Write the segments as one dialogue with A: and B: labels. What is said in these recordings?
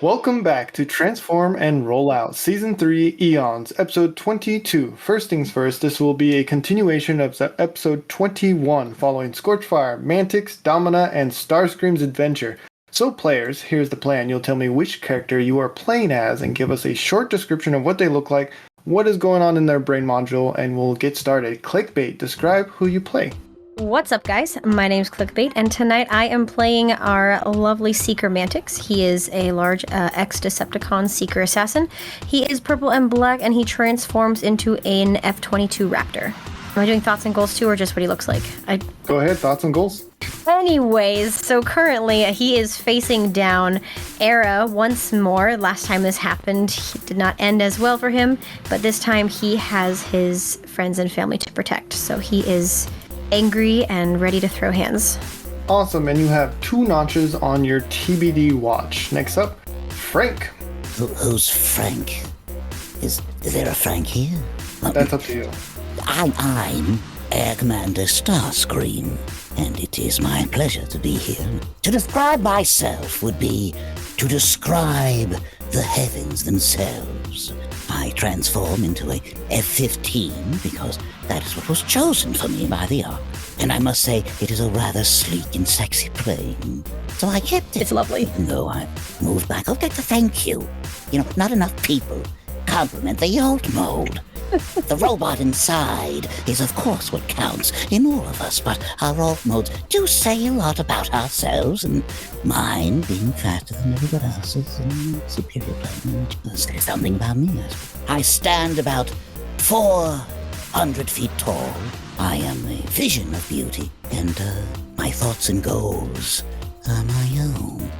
A: Welcome back to Transform and Roll Out Season 3 Eons, Episode 22. First things first, this will be a continuation of Episode 21, following Scorchfire, Mantix, Domina, and Starscream's adventure. So players, here's the plan. You'll tell me which character you are playing as and give us a short description of what they look like, what is going on in their brain module, and we'll get started. Clickbait, describe who you play.
B: What's up, guys? My name's Clickbait, and tonight I am playing our lovely Seeker Mantix. He is a large ex-Decepticon Seeker Assassin. He is purple and black, and he transforms into an F-22 Raptor. Am I doing thoughts and goals too, or just what he looks like?
A: Go ahead, thoughts and goals.
B: Anyways, so currently he is facing down Era once more. Last time this happened, it did not end as well for him, but this time he has his friends and family to protect, so he is angry and ready to throw hands.
A: Awesome, and you have 2 notches on your TBD watch. Next up, Frank.
C: Who's Frank? Is there a Frank here?
A: That's up to you.
C: I'm Air Commander Starscream, and it is my pleasure to be here. To describe myself would be to describe the heavens themselves. I transform into a F-15 because that is what was chosen for me by the Ark. And I must say, it is a rather sleek and sexy plane. So I kept it.
B: It's lovely.
C: Even though I moved back. I'll get to thank you. You know, not enough people compliment the old mode. The robot inside is, of course, what counts in all of us, but our alt modes do say a lot about ourselves, and mine being faster than everybody else's and superior plane, which says something about me. I stand about 400 feet tall. I am a vision of beauty, and my thoughts and goals are my own.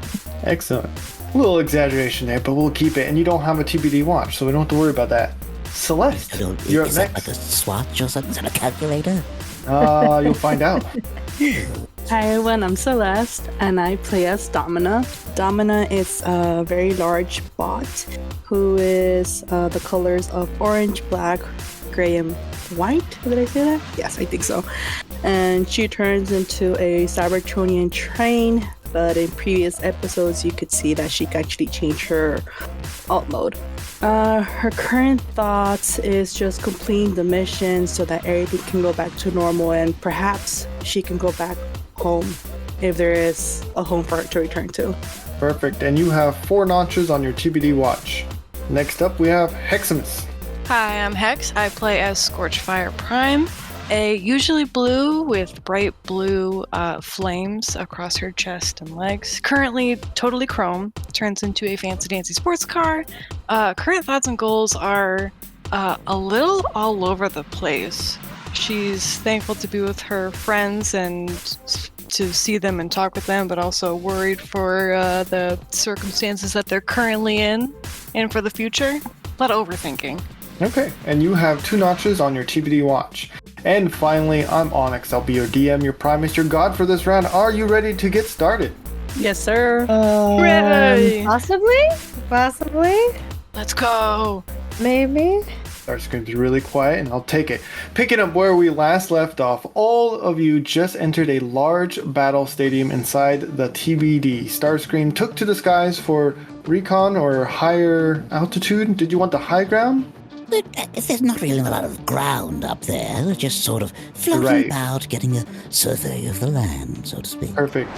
A: Excellent. A little exaggeration there, but we'll keep it, and you don't have a TBD watch, so we don't have to worry about that. Celeste, you're up
C: Is
A: next.
C: that like a swatch or something? Is that a calculator?
A: You'll find out.
D: Hi everyone, I'm Celeste, and I play as Domina. Domina is a very large bot who is the colors of orange, black, gray, and white. Did I say that? Yes, I think so. And she turns into a Cybertronian train, but in previous episodes you could see that she could actually change her alt mode. Her current thoughts is just completing the mission so that everything can go back to normal, and perhaps she can go back home if there is a home for her to return to.
A: Perfect, and you have 4 notches on your TBD watch. Next up, we have Hexamis.
E: Hi, I'm Hex. I play as Scorchfire Prime, a usually blue with bright blue flames across her chest and legs. Currently totally chrome, turns into a fancy dancy sports car. Current thoughts and goals are a little all over the place. She's thankful to be with her friends and to see them and talk with them, but also worried for the circumstances that they're currently in and for the future. A lot of overthinking.
A: Okay, and you have 2 notches on your TBD watch. And finally, I'm Onyx. I'll be your DM, your Primus, your god for this round. Are you ready to get started?
D: Yes, sir.
E: Hooray!
B: Possibly.
E: Let's go!
B: Maybe.
A: Starscream's really quiet, and I'll take it. Picking up where we last left off, all of you just entered a large battle stadium inside the TBD. Starscream took to the skies for recon or higher altitude. Did you want the high ground?
C: There's not really a lot of ground up there. We're just sort of floating
A: Right.
C: about, getting a survey of the land, so to speak.
A: Perfect.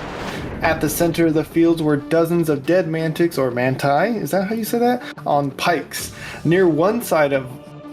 A: At the center of the fields were dozens of dead mantics or manti, is that how you say that? On pikes. Near one side of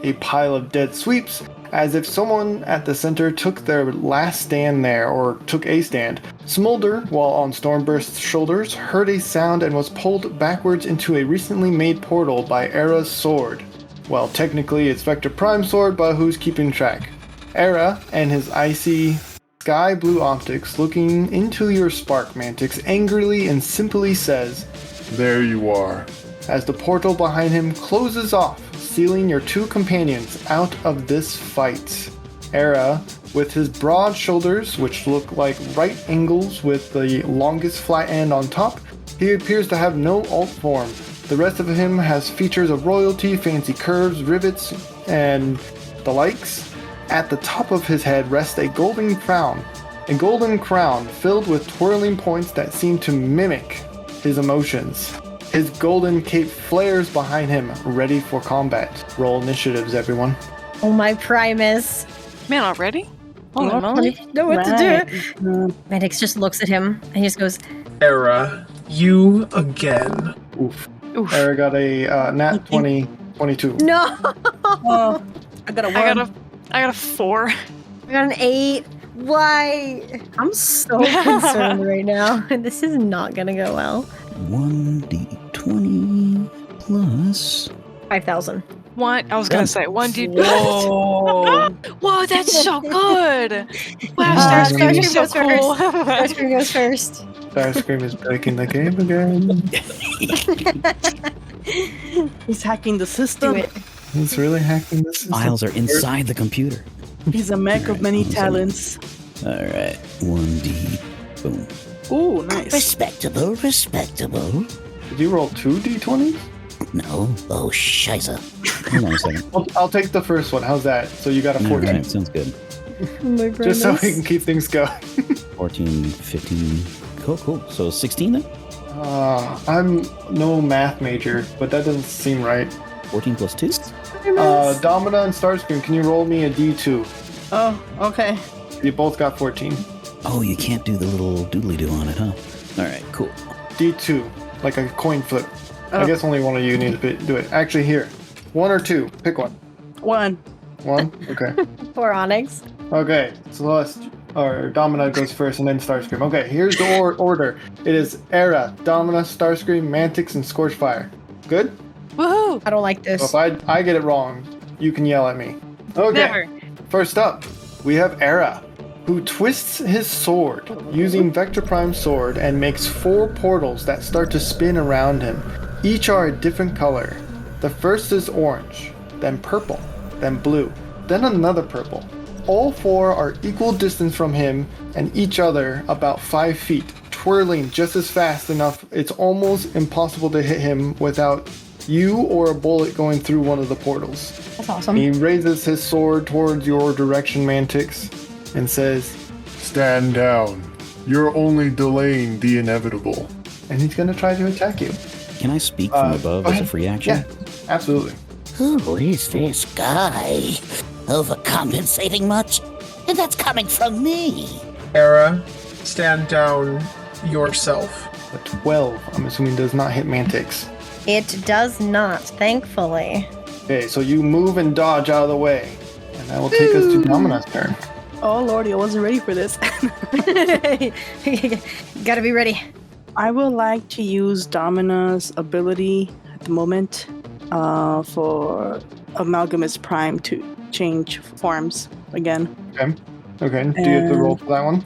A: a pile of dead sweeps, as if someone at the center took their last stand there, or took a stand. Smolder, while on Stormburst's shoulders, heard a sound and was pulled backwards into a recently made portal by Era's sword. Well, technically it's Vector Prime sword, but who's keeping track? Era and his icy sky blue optics looking into your spark Mantix angrily and simply says, "There you are," as the portal behind him closes off, sealing your 2 companions out of this fight. Era, with his broad shoulders, which look like right angles with the longest flat end on top, he appears to have no alt form. The rest of him has features of royalty, fancy curves, rivets, and the likes. At the top of his head rests a golden crown filled with twirling points that seem to mimic his emotions. His golden cape flares behind him, ready for combat. Roll initiatives, everyone.
B: Oh, my Primus.
E: Man, already? Holy
D: Oh,
E: moly.
B: Know what to
D: Right.
B: do. Mantix just looks at him and he just goes,
F: Era, you again.
A: Oof.
E: Oof.
A: Eric got a nat 20, 22.
B: no!
D: Oh, I got a 1.
E: I got a 4.
B: I got an 8. Why? I'm so concerned right now. This is not gonna go well.
C: 1d20 plus.
B: 5,000.
E: I was gonna say 1d.
D: Whoa.
E: Whoa, that's so good! Wow,
B: Starscream
E: Starscream is so
B: goes
E: cool.
B: Starscream goes first.
A: Starscream is breaking the game again.
D: He's hacking the system.
B: Do it.
A: He's really hacking this system.
C: Files are inside the computer.
D: He's a mech of many talents.
C: Alright, 1d. Boom.
D: Ooh, nice.
C: Respectable, respectable.
A: Did you roll 2 d20s?
C: No. Oh, shiza. Hold on a second.
A: I'll take the first one. How's that? So you got a 14.
C: Alright, sounds good.
B: Oh my
A: Just so we
B: goodness.
A: can keep things going.
C: 14, 15. Cool. So 16 then?
A: I'm no math major, but that doesn't seem right.
C: 14 plus 2?
A: Domina and Starscream, can you roll me a d2?
D: Oh, okay.
A: You both got 14.
C: Oh, you can't do the little doodly-doo on it, huh? Alright, cool.
A: D2, like a coin flip. I
D: Oh.
A: guess only one of you need to do it. Actually, here. 1 or 2. Pick one.
D: 1.
A: 1? Okay.
B: Poor Onyx.
A: Okay. Celeste, or Domina goes first and then Starscream. Okay, here's the order. It is Era, Domina, Starscream, Mantix, and Scorchfire. Good?
E: Woohoo!
B: I don't like
A: So
B: this.
A: if I get it wrong, you can yell at me. Okay.
E: Never.
A: First up, we have Era, who twists his sword using Vector Prime's sword and makes 4 portals that start to spin around him. Each are a different color. The first is orange, then purple, then blue, then another purple. All 4 are equal distance from him and each other about 5 feet, twirling just as fast enough it's almost impossible to hit him without you or a bullet going through one of the portals.
B: That's awesome.
A: He raises his sword towards your direction, Mantix, and says, "Stand down. You're only delaying the inevitable." And he's going to try to attack you.
C: Can I speak from above
A: go
C: as a
A: ahead.
C: free action?
A: Yeah, absolutely.
C: Who is this guy? Overcompensating much? And that's coming from me.
F: Era, stand down yourself.
A: A 12, I'm assuming, does not hit Mantix.
B: It does not, thankfully.
A: Okay, so you move and dodge out of the way. And that will take us to Domina's turn.
D: Oh, lordy, I wasn't ready for this.
B: Gotta be ready.
D: I would like to use Domina's ability at the moment for Amalgamous Prime to change forms again.
A: Okay, do you have to roll for that one?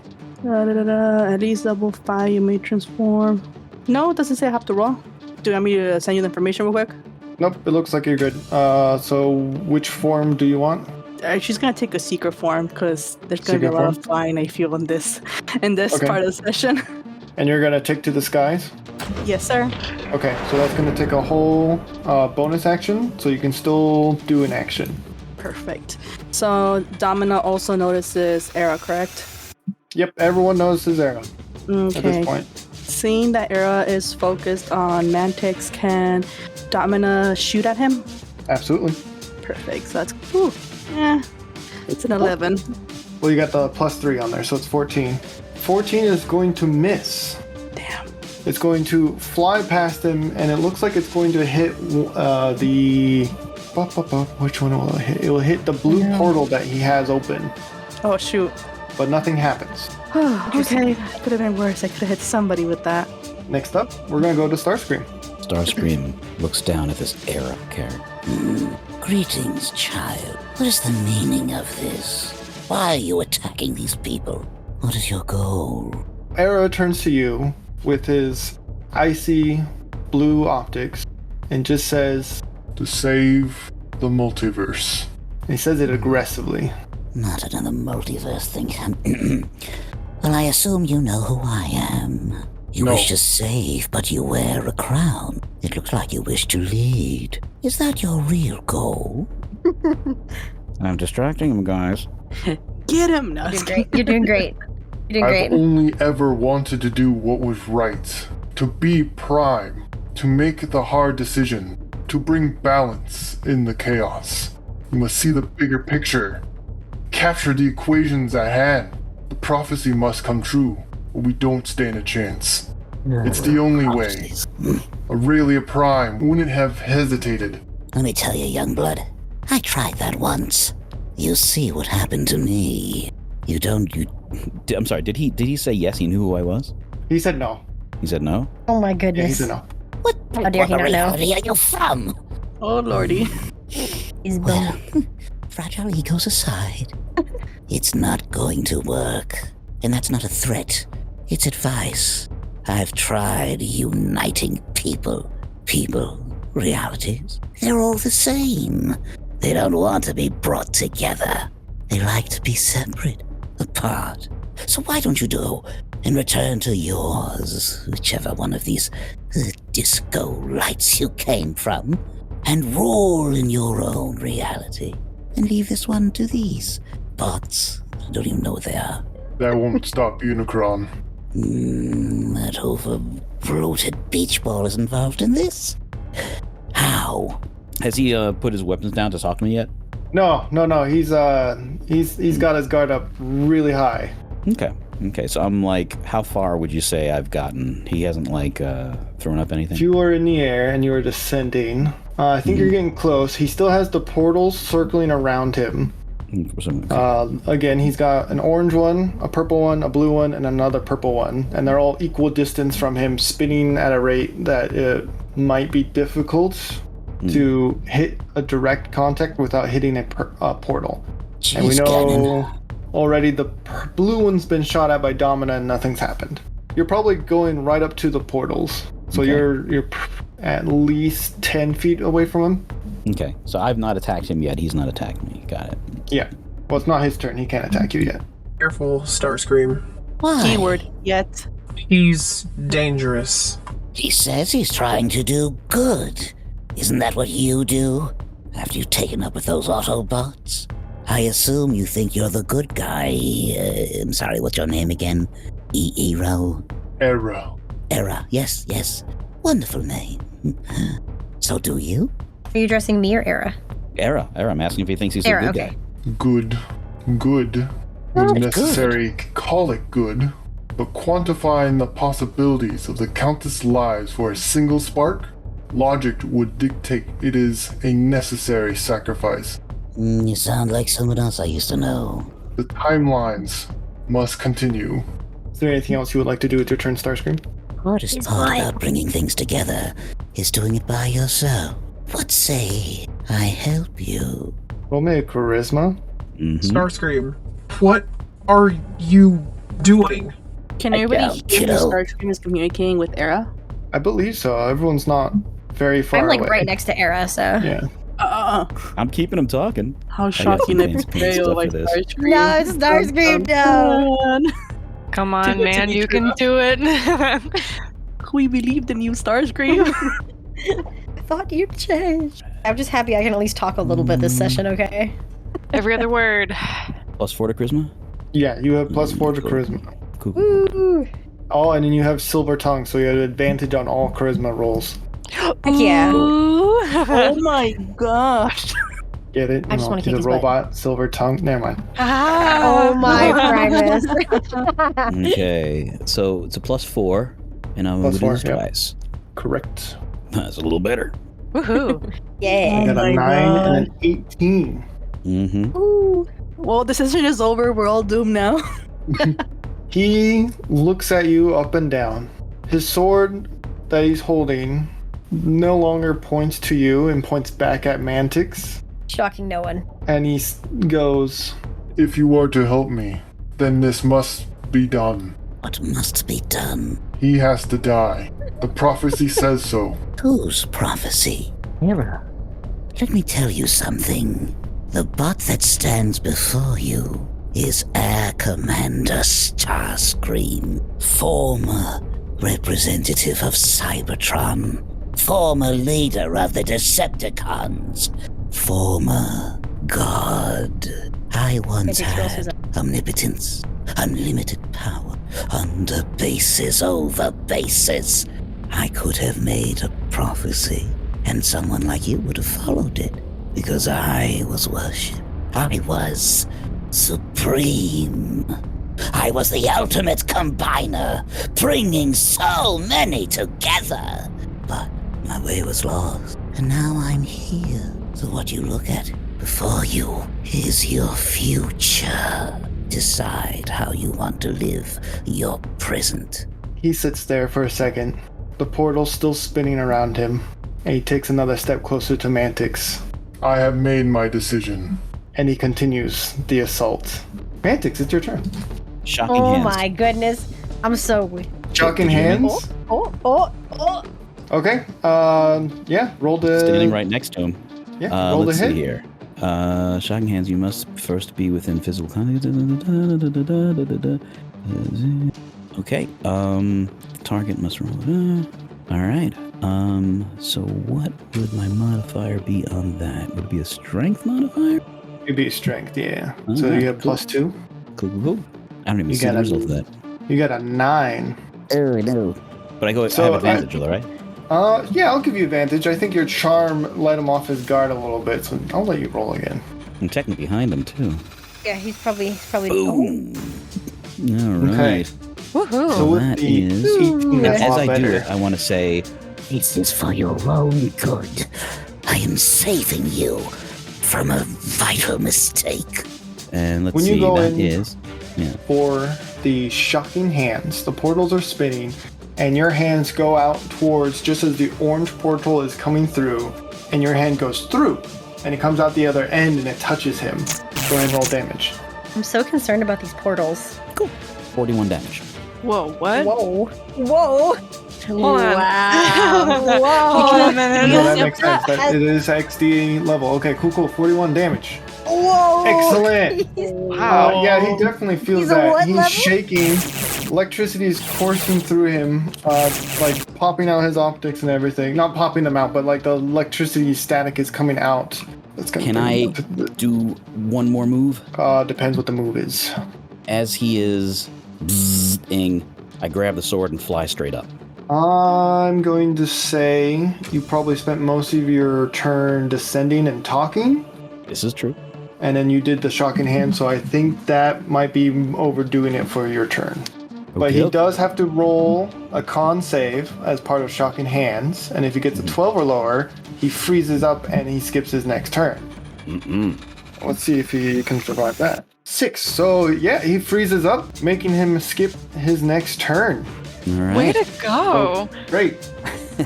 D: At least level 5, you may transform. No, it doesn't say I have to roll. Do you want me to send you the information real quick?
A: Nope, it looks like you're good. So which form do you want?
D: She's gonna take a secret form because there's gonna be a
A: Secret
D: lot
A: form?
D: of flying. I feel in this
A: Okay.
D: part of the session.
A: And you're gonna take to the skies?
D: Yes, sir.
A: Okay, so that's gonna take a whole bonus action, so you can still do an action.
D: Perfect. So Domina also notices Era, correct?
A: Yep, everyone knows his Era at
D: Okay.
A: this point.
D: Seeing that Era is focused on Mantix, can Domina shoot at him?
A: Absolutely.
D: Perfect. So that's cool. Yeah. It's an 11.
A: Well, you got the +3 on there, so it's 14. 14 is going to miss.
D: Damn.
A: It's going to fly past him, and it looks like it's going to hit the... Which one will it hit? It will hit the blue portal that he has open,
D: Oh, shoot.
A: but nothing happens.
D: Okay. Could have been worse. I could have hit somebody with that.
A: Next up, we're going to go to Starscream.
C: Starscream looks down at this Era character. Greetings, child. What is the meaning of this? Why are you attacking these people? What is your goal?
A: Arrow turns to you with his icy blue optics and just says,
G: To save the multiverse.
A: and he says it aggressively.
C: Not another multiverse thing. Well, I assume you know who I am. You
G: No.
C: wish to save, but you wear a crown. It looks like you wish to lead. Is that your real goal? I'm distracting him, guys.
D: Get him! No,
B: You're doing great. You're doing great. You're doing
G: I've
B: great.
G: only ever wanted to do what was right. To be Prime. to make the hard decision, to bring balance in the chaos. You must see the bigger picture, capture the equations at hand. The prophecy must come true, or we don't stand a chance. It's the only way. Aurelia Prime wouldn't have hesitated.
C: Let me tell you, young blood, I tried that once. You see what happened to me.
H: I'm sorry, did he say yes, he knew who I was?
A: He said no.
H: He said no?
B: Oh my
A: Yeah, he
B: goodness.
A: said no.
C: What
B: How dare he not know?
C: reality are you from?
D: Oh lordy.
B: He's
C: Well, fragile egos aside, it's not going to work. And that's not a threat. It's advice. I've tried uniting people, realities. They're all the same. They don't want to be brought together. They like to be separate, apart. So why don't you go and return to yours, whichever one of these disco lights you came from, and roll in your own reality, and leave this one to these bots. I don't even know what they are.
G: That won't stop Unicron.
C: That over-bloated beach ball is involved in this? How?
H: Has he put his weapons down to talk to me yet?
A: No. He's got his guard up really high.
H: Okay, so I'm like, how far would you say I've gotten? He hasn't thrown up anything?
A: If you were in the air and you were descending, I think you're getting close. He still has the portals circling around him. Again, he's got an orange one, a purple one, a blue one, and another purple one, and they're all equal distance from him, spinning at a rate that it might be difficult to hit a direct contact without hitting a portal. And we
C: Jeez,
A: know
C: Gannon.
A: already the blue one's been shot at by Domina and nothing's happened. You're probably going right up to the portals, so
H: Okay.
A: you're at least 10 feet away from him.
H: Okay, so I've not attacked him yet. He's not attacked me. Got it.
A: Yeah. Well, it's not his turn. He can't attack you yet.
F: Careful, Starscream.
C: Why?
D: Keyword yet.
F: He's dangerous.
C: He says he's trying to do good. Isn't that what you do? After you've taken up with those Autobots? I assume you think you're the good guy. I'm sorry, what's your name again? Eero?
G: Arrow.
C: Era. Yes. Wonderful name. So do you?
B: Are you addressing me or Era?
H: Era, I'm asking if he thinks he's
B: Era,
H: a good
B: okay.
H: guy.
G: Good.
C: Oh,
G: When necessary, call it good. But quantifying the possibilities of the countless lives for a single spark, logic would dictate it is a necessary sacrifice.
C: You sound like someone else I used to know.
G: The timelines must continue.
A: Is there anything else you would like to do with your turn, Starscream?
C: Hardest
B: He's
C: part
B: lying.
C: about bringing things together is doing it by yourself. What say I help you?
A: Roll me a charisma.
F: Starscream, what are you doing?
D: Can everybody hear
C: kiddo.
D: Starscream is communicating with Era?
A: I believe so. Everyone's not very far
B: I'm like
A: away.
B: right next to Era, so.
A: Yeah.
H: I'm keeping him talking.
D: How
H: got
D: shocking
H: some
D: a
H: fancy
D: portrayal
H: stuff
D: by
H: for this.
D: Starscream.
B: No, it's Starscream, no.
E: Come on,
D: Too good to
E: man,
D: be
E: you
D: true.
E: can do it.
D: We believed in you, Starscream.
B: I thought you'd change. I'm just happy I can at least talk a little bit this session, okay?
E: Every other word.
H: +4 to charisma?
A: Yeah, you have +4 to
H: Cool.
A: charisma.
H: Cool.
B: Woo!
A: Oh, and then you have silver tongue, so you have advantage on all charisma rolls.
B: Heck yeah.
E: Ooh.
D: Oh my gosh.
A: Get it?
B: I just wanna
A: he's
B: kick
A: a
B: his butt.
A: robot, silver tongue. Never mind.
B: Oh my Primus.
H: Okay, so it's a +4, and I'm going to do
A: +4,
H: this
A: yep.
H: twice.
A: Correct.
H: That's a little better.
E: Woohoo.
B: Yeah.
A: You got
D: my
A: a 9 and an
D: God.
A: 18.
H: Mm-hmm.
B: Ooh.
D: Well, the session is over. We're all doomed now.
A: He looks at you up and down. His sword that he's holding no longer points to you and points back at Mantix.
B: Shocking no one.
A: And he goes,
G: If you are to help me, then this must be done.
C: What must be done?
G: He has to die. The prophecy says so.
C: Whose prophecy? Era. Let me tell you something. The bot that stands before you is Air Commander Starscream, former representative of Cybertron, former leader of the Decepticons, former god. I once had omnipotence, unlimited power, under bases over bases. I could have made a prophecy, and someone like you would have followed it, because I was worshipped. I was supreme. I was the ultimate combiner, bringing so many together. But my way was lost, and now I'm here. So what you look at before you is your future. Decide how you want to live your present.
A: He sits there for a second. The portal's still spinning around him, and he takes another step closer to Mantix.
G: I have made my decision.
A: And he continues the assault. Mantix, it's your turn.
H: Shocking
B: Oh
H: hands.
B: my goodness. I'm so weak.
A: Shocking hands.
B: Oh.
A: Okay. Yeah. Roll the.
H: Standing right next to him.
A: Yeah. Roll the
H: Let's
A: hit.
H: see here. Shocking hands, you must first be within physical contact. Okay. Target must roll. All right. So what would my modifier be on that? Would it be a strength modifier?
A: It'd be strength, yeah. So
H: Alright,
A: you have +2.
H: Cool. I don't even
A: You
H: see the
A: got a-
H: result of that.
A: You got a 9.
C: Oh, no.
H: But I
A: So
H: have advantage, though, right?
A: Yeah, I'll give you advantage. I think your charm let him off his guard a little bit, so I'll let you roll again.
H: I'm technically behind him too.
B: Yeah, he's probably.
H: Boom. All
A: Okay.
H: right.
E: Woohoo!
A: So with
H: that
A: the
H: is-
A: 18, that's a
H: As
A: lot
H: I do
A: better.
H: it, I want to say,
C: This is for your own good. I am saving you from a vital mistake.
H: and let's
A: When you
H: see,
A: go
H: that
A: in-
H: is, yeah.
A: For the shocking hands, the portals are spinning, and your hands go out towards just as the orange portal is coming through, and your hand goes through, and it comes out the other end and it touches him. Go ahead and roll damage.
B: I'm so concerned about these portals.
H: 41 damage.
E: Whoa, what?
B: Whoa.
E: Hold on.
B: Wow.
E: Hold
B: Whoa.
E: on a minute.
A: Yeah, that makes sense. It is XD level. Okay, cool. 41 damage.
B: Whoa.
A: Excellent.
E: Wow.
A: Yeah, he definitely feels
B: He's a
A: that.
B: what
A: He's
B: level?
A: shaking. Electricity is coursing through him, like popping out his optics and everything. Not popping them out, but like the electricity static is coming out. That's gonna
H: Can
A: bring
H: I
A: him up to
H: do one more move?
A: depends what the move is.
H: As he is bzzing, I grab the sword and fly straight up.
A: I'm going to say you probably spent most of your turn descending and talking,
H: This is true.
A: and then you did the shocking hand, so I think that might be overdoing it for your turn. But he
H: Okey-doke.
A: does have to roll a con save as part of shocking hands, and if he gets a 12 or lower, he freezes up and he skips his next turn. Let's see if he can survive that. 6. So yeah, he freezes up, making him skip his next turn.
H: All right.
E: Way to go!
A: Great.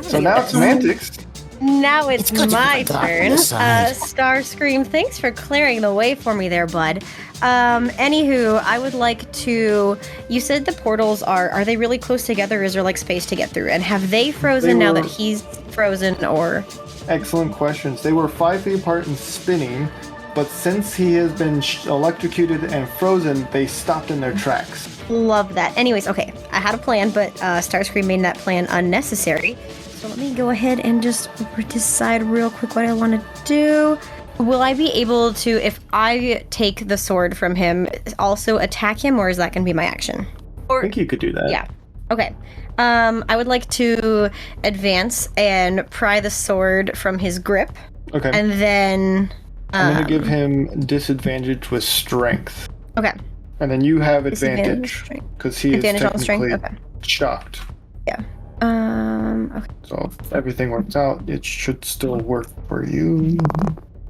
A: So now it's Mantix.
B: Now it's
C: It's good to
B: my
C: put the dark on
B: turn.
C: the side.
B: Starscream, thanks for clearing the way for me there, bud. Anywho, I would like to. You said the portals are they really close together? Or is there like space to get through? And have they frozen
A: They
B: now
A: were-
B: that he's frozen, or?
A: Excellent questions. They were 5 feet apart and spinning, but since he has been electrocuted and frozen, they stopped in their tracks.
B: Love that. Anyways, okay, I had a plan, but Starscream made that plan unnecessary. So let me go ahead and just decide real quick what I want to do. Will I be able to, if I take the sword from him, also attack him, or is that going to be my action?
A: I think you could do that.
B: Yeah. Okay. I would like to advance and pry the sword from his grip,
A: Okay.
B: and then.
A: I'm going to give him disadvantage with strength.
B: Okay.
A: And then you have
B: Disadvantage
A: advantage
B: strength.
A: because he is
B: Advantage on strength.
A: technically
B: Okay.
A: shocked.
B: Okay.
A: So if everything works out, it should still work for you.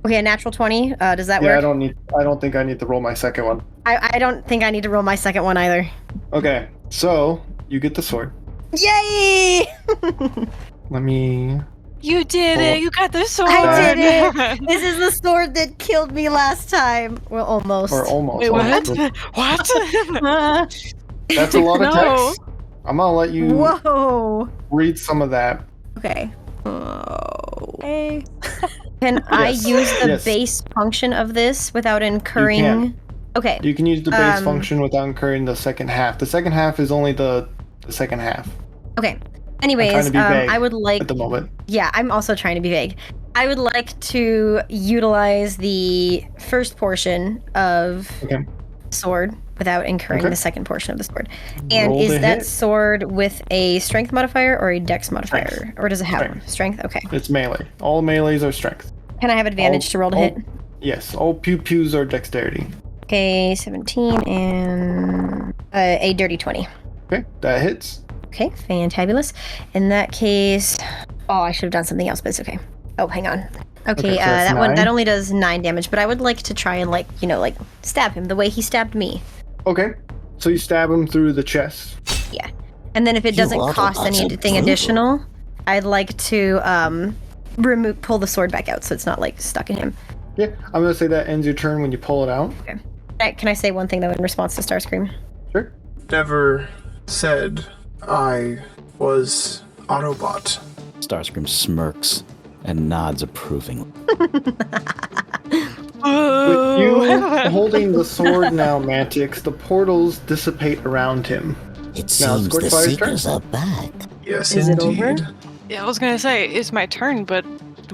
B: Okay. A natural 20. Does that
A: Yeah,
B: work?
A: I don't think I need to roll my second one.
B: I don't think I need to roll my second one either.
A: Okay, so you get the sword.
B: Yay!
A: Let me.
E: You did
A: Oh.
E: it! You got the sword!
B: I did it! This is the sword that killed me last time. Well, almost.
A: Or almost.
E: Wait, what?
A: Almost.
E: What?
A: That's a lot of
E: No.
A: text. I'm gonna let you
B: Whoa.
A: read some of that.
B: Okay. Okay. Can I
A: Yes.
B: use the
A: Yes.
B: base function of this without incurring?
A: can.
B: Okay.
A: You can use the base
B: Um,
A: function without incurring the second half. The second half is only the second half
B: Okay. Anyways,
A: to be vague
B: I would like.
A: at the moment.
B: Yeah, I'm also trying to be vague. I would like to utilize the first portion of
A: Okay.
B: sword without incurring
A: Okay.
B: the second portion of the sword. And
A: Roll
B: is
A: to
B: that
A: hit.
B: sword with a strength modifier or a dex modifier?
A: Strength.
B: Or does it have
A: Strength.
B: one? Strength? Okay.
A: It's melee. All melees are strength.
B: Can I have advantage to roll to hit?
A: Yes, all pew-pews are dexterity.
B: Okay, 17 and a dirty 20.
A: Okay, that hits.
B: Okay, fantabulous. In that case, I should have done something else, but it's okay. Oh, hang on. Okay,
A: so that's
B: that one
A: 9.
B: that only does 9 damage, but I would like to try and stab him the way he stabbed me.
A: Okay, so you stab him through the chest.
B: Yeah, and then if it
C: You
B: doesn't cost
C: Autobots are
B: anything
C: brutal.
B: additional, I'd like to pull the sword back out so it's not like stuck in him.
A: Yeah, I'm gonna say that ends your turn when you pull it out.
B: Can I say one thing though in response to Starscream?
A: Sure.
F: Never said I was Autobot.
H: Starscream smirks and nods approvingly.
A: With you holding the sword now, Mantix, the portals dissipate around him.
C: It
A: Now,
C: seems the
A: Scorchfire's
C: Seekers are back.
F: Yes,
D: Is it
F: indeed.
D: over?
E: Yeah, I was gonna say it's my turn, but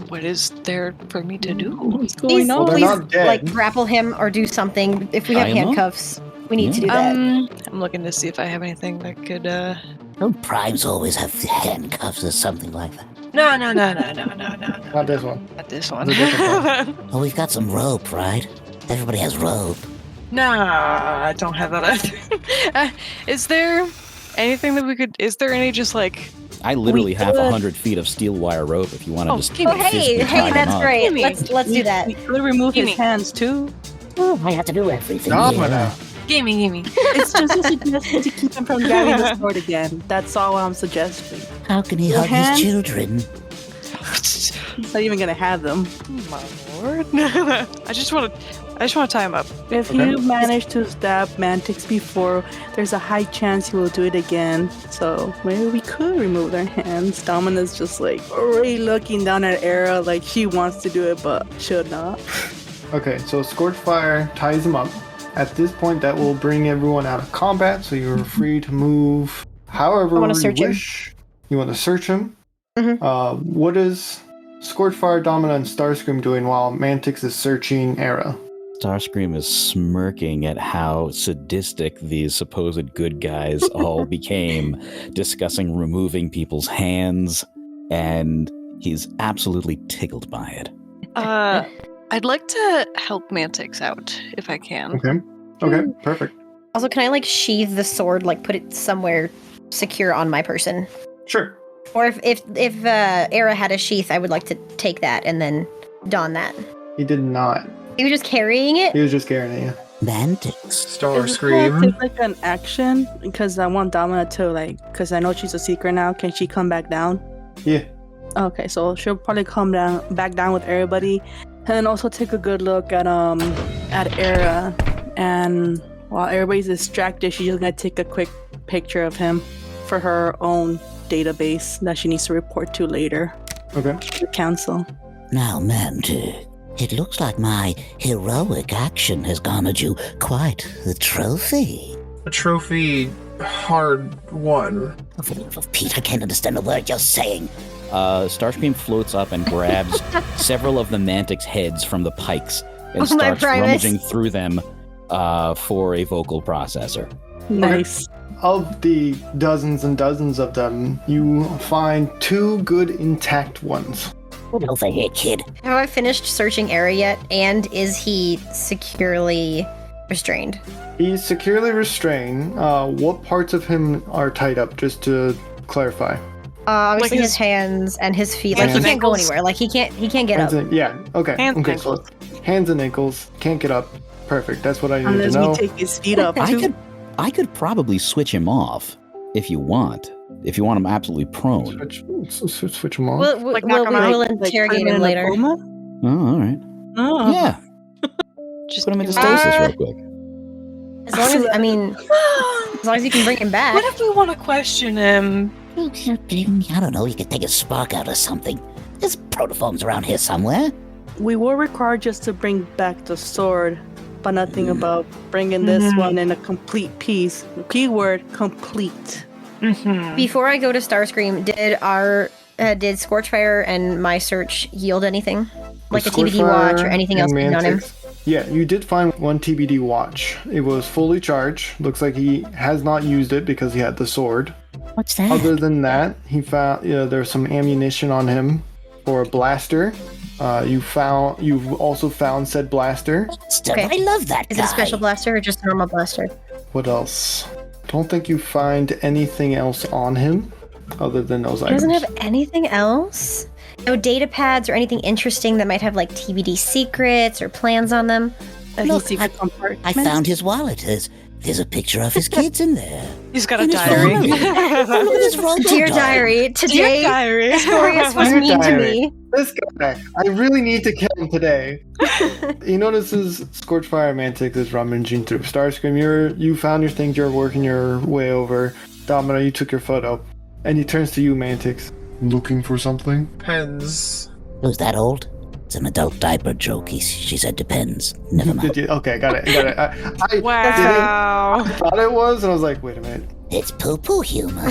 E: what is there for me to do?
D: What's
B: Please,
D: going
A: Well,
D: on?
A: they're
B: please,
A: not dead.
B: like grapple him or do something. If we have
H: Tie him up?
B: handcuffs, we need to do that.
E: I'm looking to see if I have anything that could.
C: Don't primes always have handcuffs or something like that?
E: No.
A: Not this one.
E: Not this one.
A: The different
C: Oh, we've got some rope, right? Everybody has rope.
E: No, I don't have that. Is there anything that we could? Is there any just like?
H: I literally have
D: could-
H: 100 feet of steel wire rope if you want to just
E: give me-
H: physically tie
B: hey,
H: him
B: that's
H: up.
B: great.
E: Gimme.
B: Let's do that.
D: We could remove his
E: Gimme.
D: hands too.
C: Oh, I have to do everything.
A: Domina.
E: Gimme.
D: It's just a suggestion to keep him from grabbing the sword again. That's all I'm suggesting.
C: How can he
D: Your
C: hug
D: hands?
C: his children?
D: He's not even gonna have them.
E: My lord. I just want to tie him up.
D: If
A: Okay.
D: you manage to stab Mantix before, there's a high chance he will do it again. So maybe we could remove their hands. Domina's just like already looking down at Era like she wants to do it but should not.
A: Okay, so Scorchfire ties him up. At this point, that will bring everyone out of combat, so you're free to move however
B: I wanna
A: you
B: search him.
A: wish. You want to search him?
B: Mhm.
A: What is Scorchfire, Domina, and Starscream doing while Mantix is searching Era?
H: Starscream is smirking at how sadistic these supposed good guys all became, discussing removing people's hands, and he's absolutely tickled by it.
E: I'd like to help Mantix out if I can.
A: Okay, perfect.
B: Also, can I sheathe the sword, put it somewhere secure on my person?
A: Sure.
B: Or if Era had a sheath, I would like to take that and then don that.
A: He did not.
B: He was just carrying it.
A: He was just carrying it.
C: Mantix.
F: Starscream.
D: Take like an action because I want Domina to because I know she's a secret now. Can she come back down?
A: Yeah.
D: Okay, so she'll probably come back down with everybody, and then also take a good look at Era. And while everybody's distracted, she's just gonna take a quick picture of him for her own database that she needs to report to later
A: Okay.
D: to the council.
C: Now, Mantix, it looks like my heroic action has garnered you quite the trophy.
F: A trophy hard won.
C: Oh, for the love of Pete, I can't understand a word you're saying.
H: Starscream floats up and grabs several of the Mantix heads from the pikes and
B: Oh, my
H: starts
B: Primus.
H: rummaging through them for a vocal processor.
D: Nice.
A: Of the dozens and dozens of them, you find 2 good intact ones.
C: Get over here, kid.
B: Have I finished searching Era yet? And is he securely restrained?
A: He's securely restrained. What parts of him are tied up, just to clarify?
B: Obviously
E: Like
B: his
E: his-
B: hands and his feet.
E: Hands
B: He
E: and
B: can't go
E: ankles?
B: anywhere. He can't get
A: Hands
B: up.
A: and, yeah, okay.
E: Hands and
A: okay, so hands and ankles, can't get up. Perfect, that's what I need
D: Unless
A: to
D: we
A: know.
D: take his feet up too.
H: I could probably switch him off if you want. If you want him absolutely prone.
A: Switch them off.
B: We'll,
E: Like, knock him out?
B: we'll
D: Like,
B: interrogate
D: put
B: him
D: in a
B: later.
D: coma?
H: Oh, all right.
D: Oh.
H: Yeah.
E: Just
H: Put him into
E: give me-
H: stasis real quick.
B: As long as as long as you can bring him back.
E: What if we want to question him?
C: I don't know, you could take a spark out or something. There's protoforms around here somewhere.
D: We were required just to bring back the sword, but nothing about bringing this one in a complete piece. Keyword complete.
B: Before I go to Starscream, did Scorchfire and my search yield anything? Like a TBD watch or anything else
A: and
B: on him?
A: Mantix, Yeah, you did find one TBD watch. It was fully charged. Looks like he has not used it because he had the sword.
C: What's that?
A: Other than that, he found there's some ammunition on him for a blaster. You've also found said blaster.
C: Stuff.
B: Okay.
C: I love that
B: Is
C: guy.
B: it a special blaster or just a normal blaster?
A: What else? Don't think you find anything else on him other than those
B: He
A: items.
B: doesn't have anything else? No data pads or anything interesting that might have like TBD secrets or plans on them?
C: Look,
D: secret
C: I
D: compartment.
C: found his wallet. There's a picture of his kids in there.
E: He's got a
C: And his
E: diary.
C: family. Oh, look at this robo
B: Dear
C: dog.
B: diary, today
E: diary.
B: Astorius was
A: Dear
B: mean to
A: diary.
B: me.
A: This guy, I really need to kill him today. He notices Scorchfire Mantic is rummaging through. Starscream, you found your things, you're working your way over. Domino, you took your photo. And he turns to you, Mantix.
G: Looking for something?
F: Pens.
C: Who's that old? It's an adult diaper joke. She said depends. Never mind.
A: Did you? Okay, got it. I
E: Wow.
A: thought it was, and I was like, wait a minute.
C: It's poo-poo humor.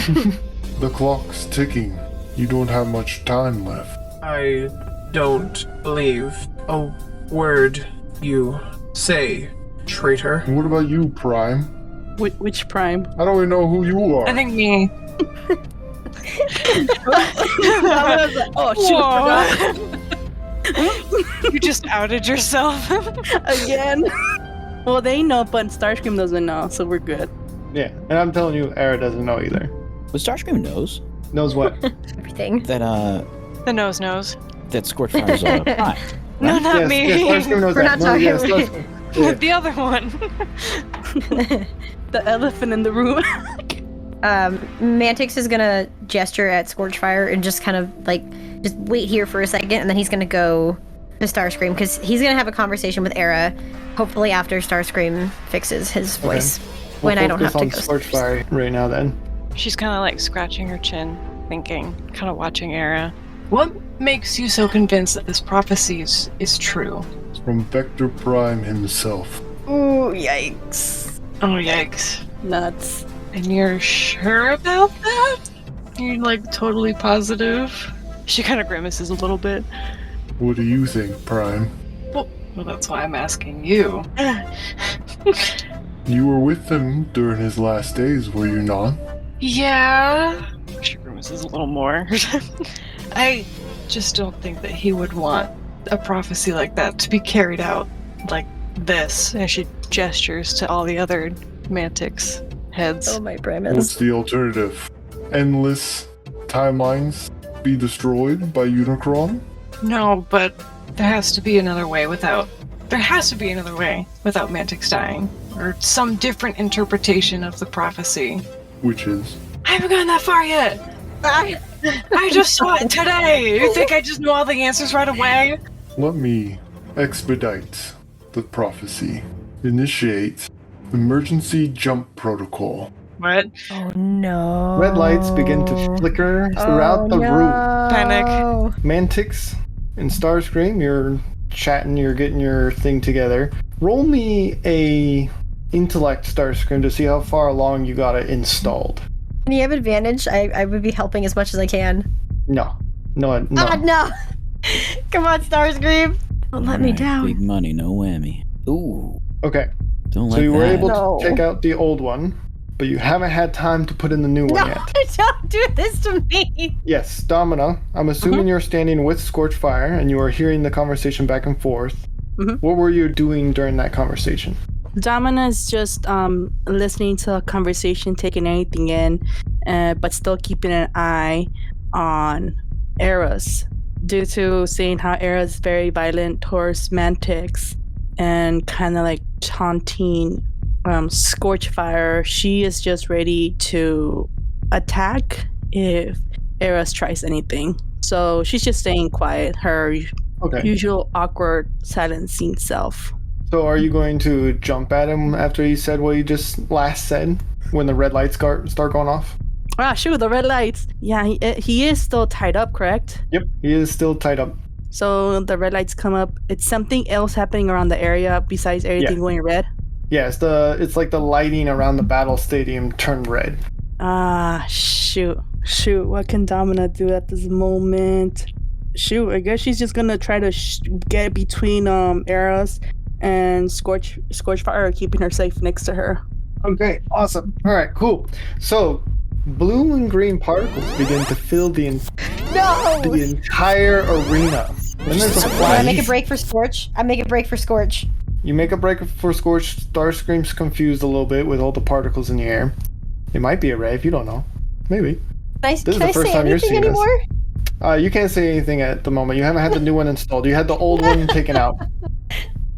G: The clock's ticking. You don't have much time left.
F: I don't believe a word you say, traitor.
G: What about you, Prime?
D: Which prime?
G: I don't even know who you are.
E: I think me.
D: Oh, shoot.
E: You just outed yourself.
D: Again. Well, they know, but Starscream doesn't know, so we're good.
A: Yeah, and I'm telling you, Era doesn't know either.
H: But Starscream knows
A: Knows what?
B: Everything.
H: that
E: The nose knows.
H: that Scorchfire's prime.
E: No, not
A: yes,
E: me.
A: yes, Starscream knows
B: We're
A: that.
B: not
A: No,
B: talking
A: yes,
B: about
A: Starscream. Yeah.
E: The other one.
D: The elephant in the room.
B: Mantix is gonna gesture at Scorchfire and just kind of like just wait here for a second, and then he's gonna go to Starscream because he's gonna have a conversation with Era. Hopefully, after Starscream fixes his voice, when I don't have to go.
A: Scorchfire right now, then.
E: She's kind of like scratching her chin, thinking, kind of watching Era. What makes you so convinced that this prophecy is true?
G: It's from Vector Prime himself.
B: Ooh, yikes!
E: Oh, yikes.
D: Nuts.
E: And you're sure about that? You're like totally positive? She kind of grimaces a little bit.
G: What do you think, Prime?
E: Well, that's why I'm asking you.
G: You were with him during his last days, were you not?
E: Yeah. She grimaces a little more. I just don't think that he would want a prophecy like that to be carried out like this. And she gestures to all the other Mantics heads.
B: Oh my
G: What's
B: Brahmins.
G: the alternative? Endless timelines be destroyed by Unicron?
E: No, but there has to be another way without Mantics dying. Or some different interpretation of the prophecy.
G: Which is?
E: I haven't gone that far yet. I just saw it today. You think I just know all the answers right away?
G: Let me expedite the prophecy. Initiate emergency jump protocol.
E: What?
B: Oh no!
A: Red lights begin to flicker throughout the room.
E: Panic.
A: Mantix and Starscream, you're chatting, you're getting your thing together. Roll me a intellect, Starscream, to see how far along you got it installed.
B: Can you have advantage? I would be helping as much as I can.
A: No.
B: Ah, no! Come on, Starscream! Don't let me
H: Alright,
B: down.
H: Big money, no whammy. Ooh,
A: Okay,
H: don't
A: so
H: like
A: you were
H: that.
A: able
B: No.
A: to check out the old one, but you haven't had time to put in the new
B: No,
A: one yet.
B: don't do this to me!
A: Yes, Domina, I'm assuming you're standing with Scorchfire and you are hearing the conversation back and forth.
D: Mhm.
A: What were you doing during that conversation?
D: Domina's just listening to a conversation, taking anything in, but still keeping an eye on Eros, due to seeing how Eros very violent towards Mantics and kind of like taunting Scorchfire. She is just ready to attack if Eros tries anything. So she's just staying quiet, her
A: Okay,
D: usual awkward, silencing self.
A: so are you going to jump at him after he said what he just last said when the red lights start going off?
D: Ah, shoot, the red lights. Yeah, he is still tied up, correct?
A: Yep, he is still tied up.
D: So the red lights come up. It's something else happening around the area besides everything
A: Yeah.
D: going red.
A: Yeah, it's like the lighting around the battle stadium turned red.
D: Ah, shoot. What can Domina do at this moment? Shoot, I guess she's just gonna try to get between Eros and Scorchfire are keeping her safe next to her.
A: Okay, awesome. All right, cool. So, blue and green particles begin to fill the entire arena. Then there's a
B: I
A: flash.
B: make a break for Scorch.
A: You make a break for Scorch. Starscream's confused a little bit with all the particles in the air. It might be a rave. You don't know. Maybe. This is the first time you're seeing this. You can't say anything at the moment. You haven't had the new one installed. You had the old one taken out.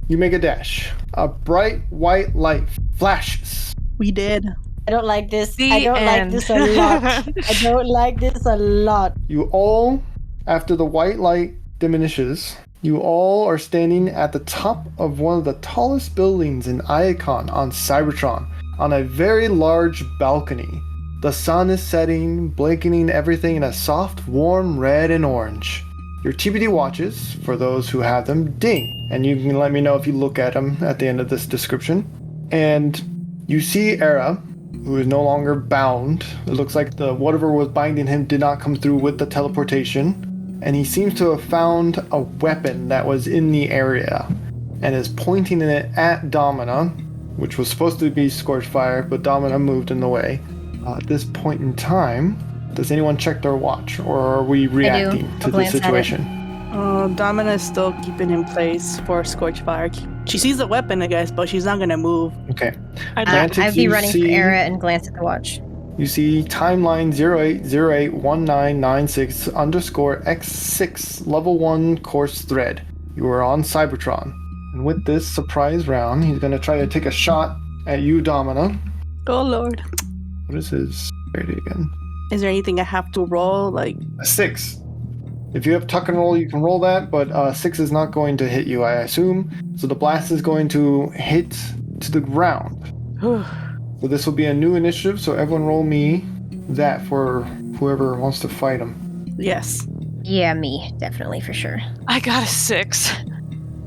A: You make a dash. A bright white light flashes.
D: We did.
B: I don't like this.
E: The
B: I don't
E: end.
B: like this a lot. I don't like this a lot.
A: You all, after the white light diminishes, you all are standing at the top of one of the tallest buildings in Iacon on Cybertron, on a very large balcony. The sun is setting, blanketing everything in a soft, warm red and orange. Your TBD watches, for those who have them, ding, and you can let me know if you look at them at the end of this description. And you see Era, who is no longer bound. It looks like the whatever was binding him did not come through with the teleportation. And he seems to have found a weapon that was in the area and is pointing it at Domina, which was supposed to be Scorchfire, but Domina moved in the way. At this point in time, does anyone check their watch, or are we reacting to the situation?
D: Domina is still keeping in place for Scorchfire. She sees the weapon, I guess, but she's not going to move.
A: Okay.
B: I'd be running for Era and glance at the watch.
A: You see timeline 08081996_X6 level 1 course thread. You are on Cybertron. And with this surprise round, he's going to try to take a shot at you, Domina.
D: Oh, Lord.
A: What is his rating again?
D: Is there anything I have to roll? Like
A: A 6. If you have tuck and roll, you can roll that, but 6 is not going to hit you, I assume. So the blast is going to hit to the ground. So this will be a new initiative, so everyone roll me that for whoever wants to fight him.
D: Yes.
B: Yeah, me. Definitely, for sure.
E: I got a 6.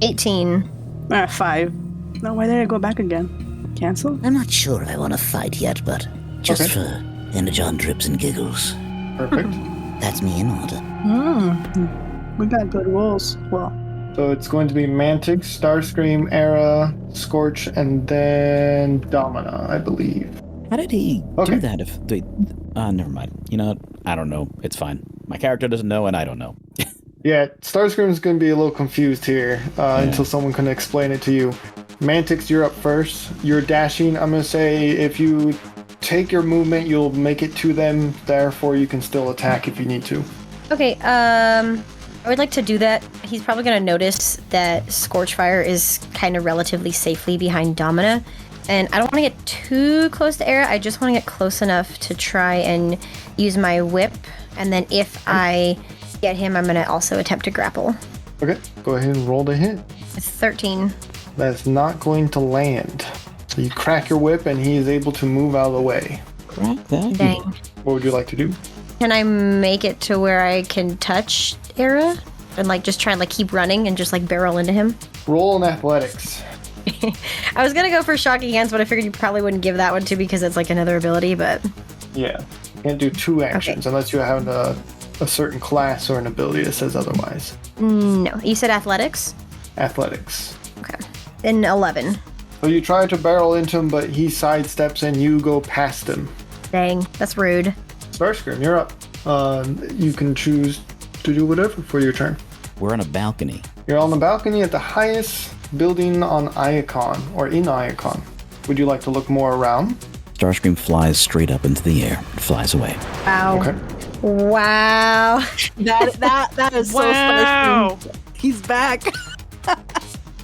B: 18.
D: 5. No, why did I go back again? Cancel?
C: I'm not sure if I want to fight yet, but just
A: Okay.
C: for energon drips and giggles.
A: Perfect.
C: That's me in order.
D: We got good rolls. Well,
A: So it's going to be Mantix, Starscream, Era, Scorch, and then Domina, I believe.
H: How did he
A: Okay.
H: do that if they... never mind. You know what? I don't know. It's fine. My character doesn't know, and I don't know.
A: Yeah, Starscream's going to be a little confused here until someone can explain it to you. Mantix, you're up first. You're dashing. I'm going to say if you take your movement, you'll make it to them. Therefore, you can still attack if you need to.
B: Okay, I would like to do that. He's probably going to notice that Scorchfire is kind of relatively safely behind Domina. And I don't want to get too close to Era. I just want to get close enough to try and use my whip. And then if I get him, I'm going to also attempt to grapple.
A: Okay, go ahead and roll the hit.
B: It's 13.
A: That's not going to land. So you crack your whip and he is able to move out of the way.
H: Crack that.
B: Dang.
A: What would you like to do?
B: Can I make it to where I can touch Era? And like just try and like keep running and just like barrel into him?
A: Roll in athletics.
B: I was going to go for Shocking Hands, but I figured you probably wouldn't give that one to because it's like another ability, but...
A: Yeah. You can't do 2 actions unless you have a certain class or an ability that says otherwise.
B: No. You said athletics?
A: Athletics.
B: Okay. Then 11.
A: So you try to barrel into him, but he sidesteps and you go past him.
B: Dang, that's rude.
A: Starscream, you're up. You can choose to do whatever for your turn.
H: We're on a balcony.
A: You're on the balcony at the highest building on Iacon, or in Iacon. Would you like to look more around?
H: Starscream flies straight up into the air and flies away.
B: Wow.
A: Okay.
B: Wow.
D: that is so
E: Wow.
D: Starscream. He's back.
B: I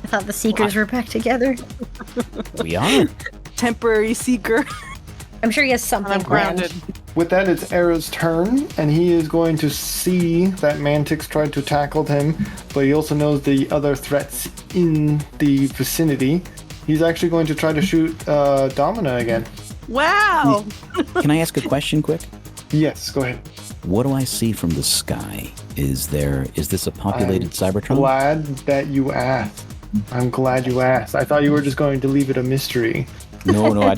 B: thought the Seekers were back together.
H: We are.
D: Temporary seeker.
B: I'm sure he has something
E: I'm grounded.
A: With that, it's Era's turn, and he is going to see that Mantix tried to tackle him, but he also knows the other threats in the vicinity. He's actually going to try to shoot Domina again.
D: Wow.
H: Can I ask a question quick?
A: Yes, go ahead.
H: What do I see from the sky? Is this a populated Cybertron?
A: Glad that you asked. I'm glad you asked. I thought you were just going to leave it a mystery.
H: No, I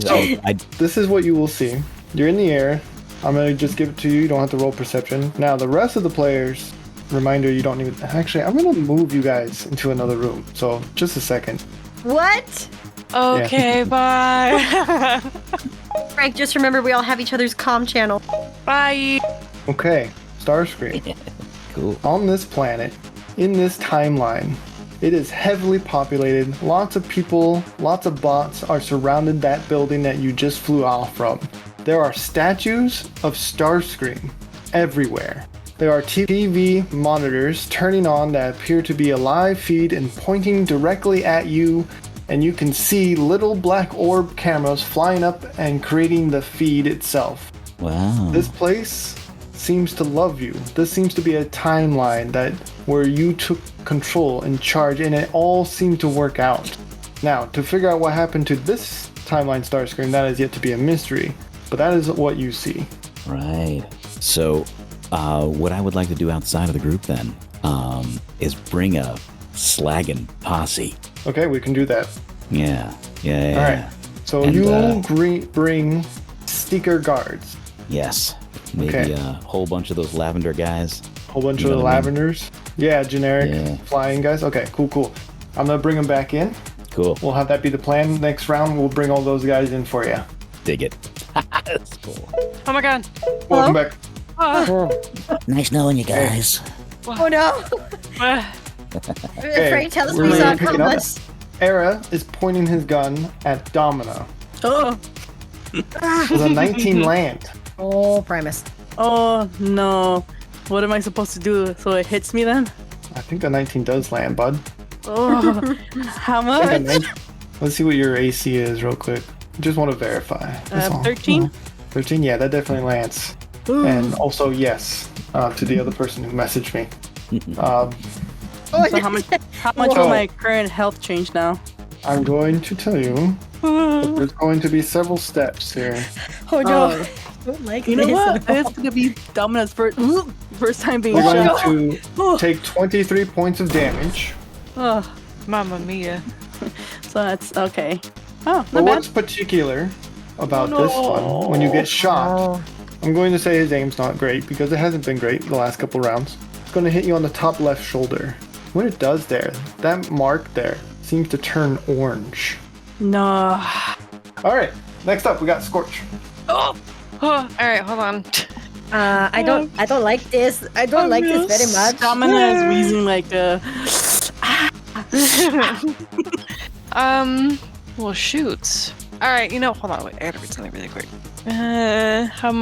A: This is what you will see. You're in the air. I'm going to just give it to you. You don't have to roll perception. Now, the rest of the players, reminder, you don't need... Actually, I'm going to move you guys into another room. So, just a second.
B: What?
E: Okay, bye.
B: Frank, just remember we all have each other's comm channel.
E: Bye.
A: Okay, Starscream.
H: Cool.
A: On this planet, in this timeline, it is heavily populated. Lots of people, lots of bots are surrounded that building that you just flew off from. There are statues of Starscream everywhere. There are TV monitors turning on that appear to be a live feed and pointing directly at you, and you can see little black orb cameras flying up and creating the feed itself.
H: Wow.
A: This place seems to love you. This seems to be a timeline that where you took control and charge, and it all seemed to work out. Now, to figure out what happened to this timeline Starscream, that is yet to be a mystery, but that is what you see.
H: Right. So, what I would like to do outside of the group then is bring a slagging posse.
A: Okay, we can do that.
H: Yeah.
A: All right. So
H: And,
A: you bring Seeker guards.
H: Yes. Maybe
A: Okay.
H: a whole bunch of those lavender guys.
A: Whole bunch
H: You
A: of
H: know
A: the
H: what I mean?
A: lavenders. Yeah, generic
H: Yeah.
A: flying guys. Okay, cool. I'm gonna bring them back in.
H: Cool.
A: We'll have that be the plan. Next round, we'll bring all those guys in for you.
H: Dig it. That's cool.
E: Oh my god.
A: Welcome back.
E: Ah.
C: Nice knowing you guys.
B: Oh no!
E: Ah.
B: Frank, tell us
A: we're
B: we saw
A: picking up.
B: Compass.
A: Era is pointing his gun at Domina.
D: Oh,
A: With a 19 land.
B: Oh, Primus.
D: oh no. What am I supposed to do? So it hits me then?
A: I think the 19 does land, bud.
D: Oh, how
A: I think
D: much?
A: a 19 Let's see what your AC is real quick. Just want to verify. That's all.
D: 13?
A: 13? Yeah, that definitely lands.
D: Ooh.
A: And also, yes, to the other person who messaged me.
B: Oh,
D: So how much will my current health change now?
A: I'm going to tell you that there's going to be several steps here.
B: oh no!
D: Oh.
B: I don't like
D: You know
B: this.
D: what? It's gonna be Domina's first time being
A: We're
D: shot.
A: going to take 23 points of damage.
D: Oh,
E: Mamma mia.
D: so that's okay. Oh,
A: But
D: not
A: what's
D: bad.
A: particular about this one, when you get shot, I'm going to say his aim's not great because it hasn't been great the last couple rounds. It's going to hit you on the top left shoulder. What it does there, that mark there, seems to turn orange.
D: No.
A: All right, next up we got Scorch.
E: Oh, all right, hold on.
B: I don't like this. I don't like this very much.
D: Domina is wheezing like a.
E: Well, shoots. All right, hold on, wait, I gotta read something really quick. How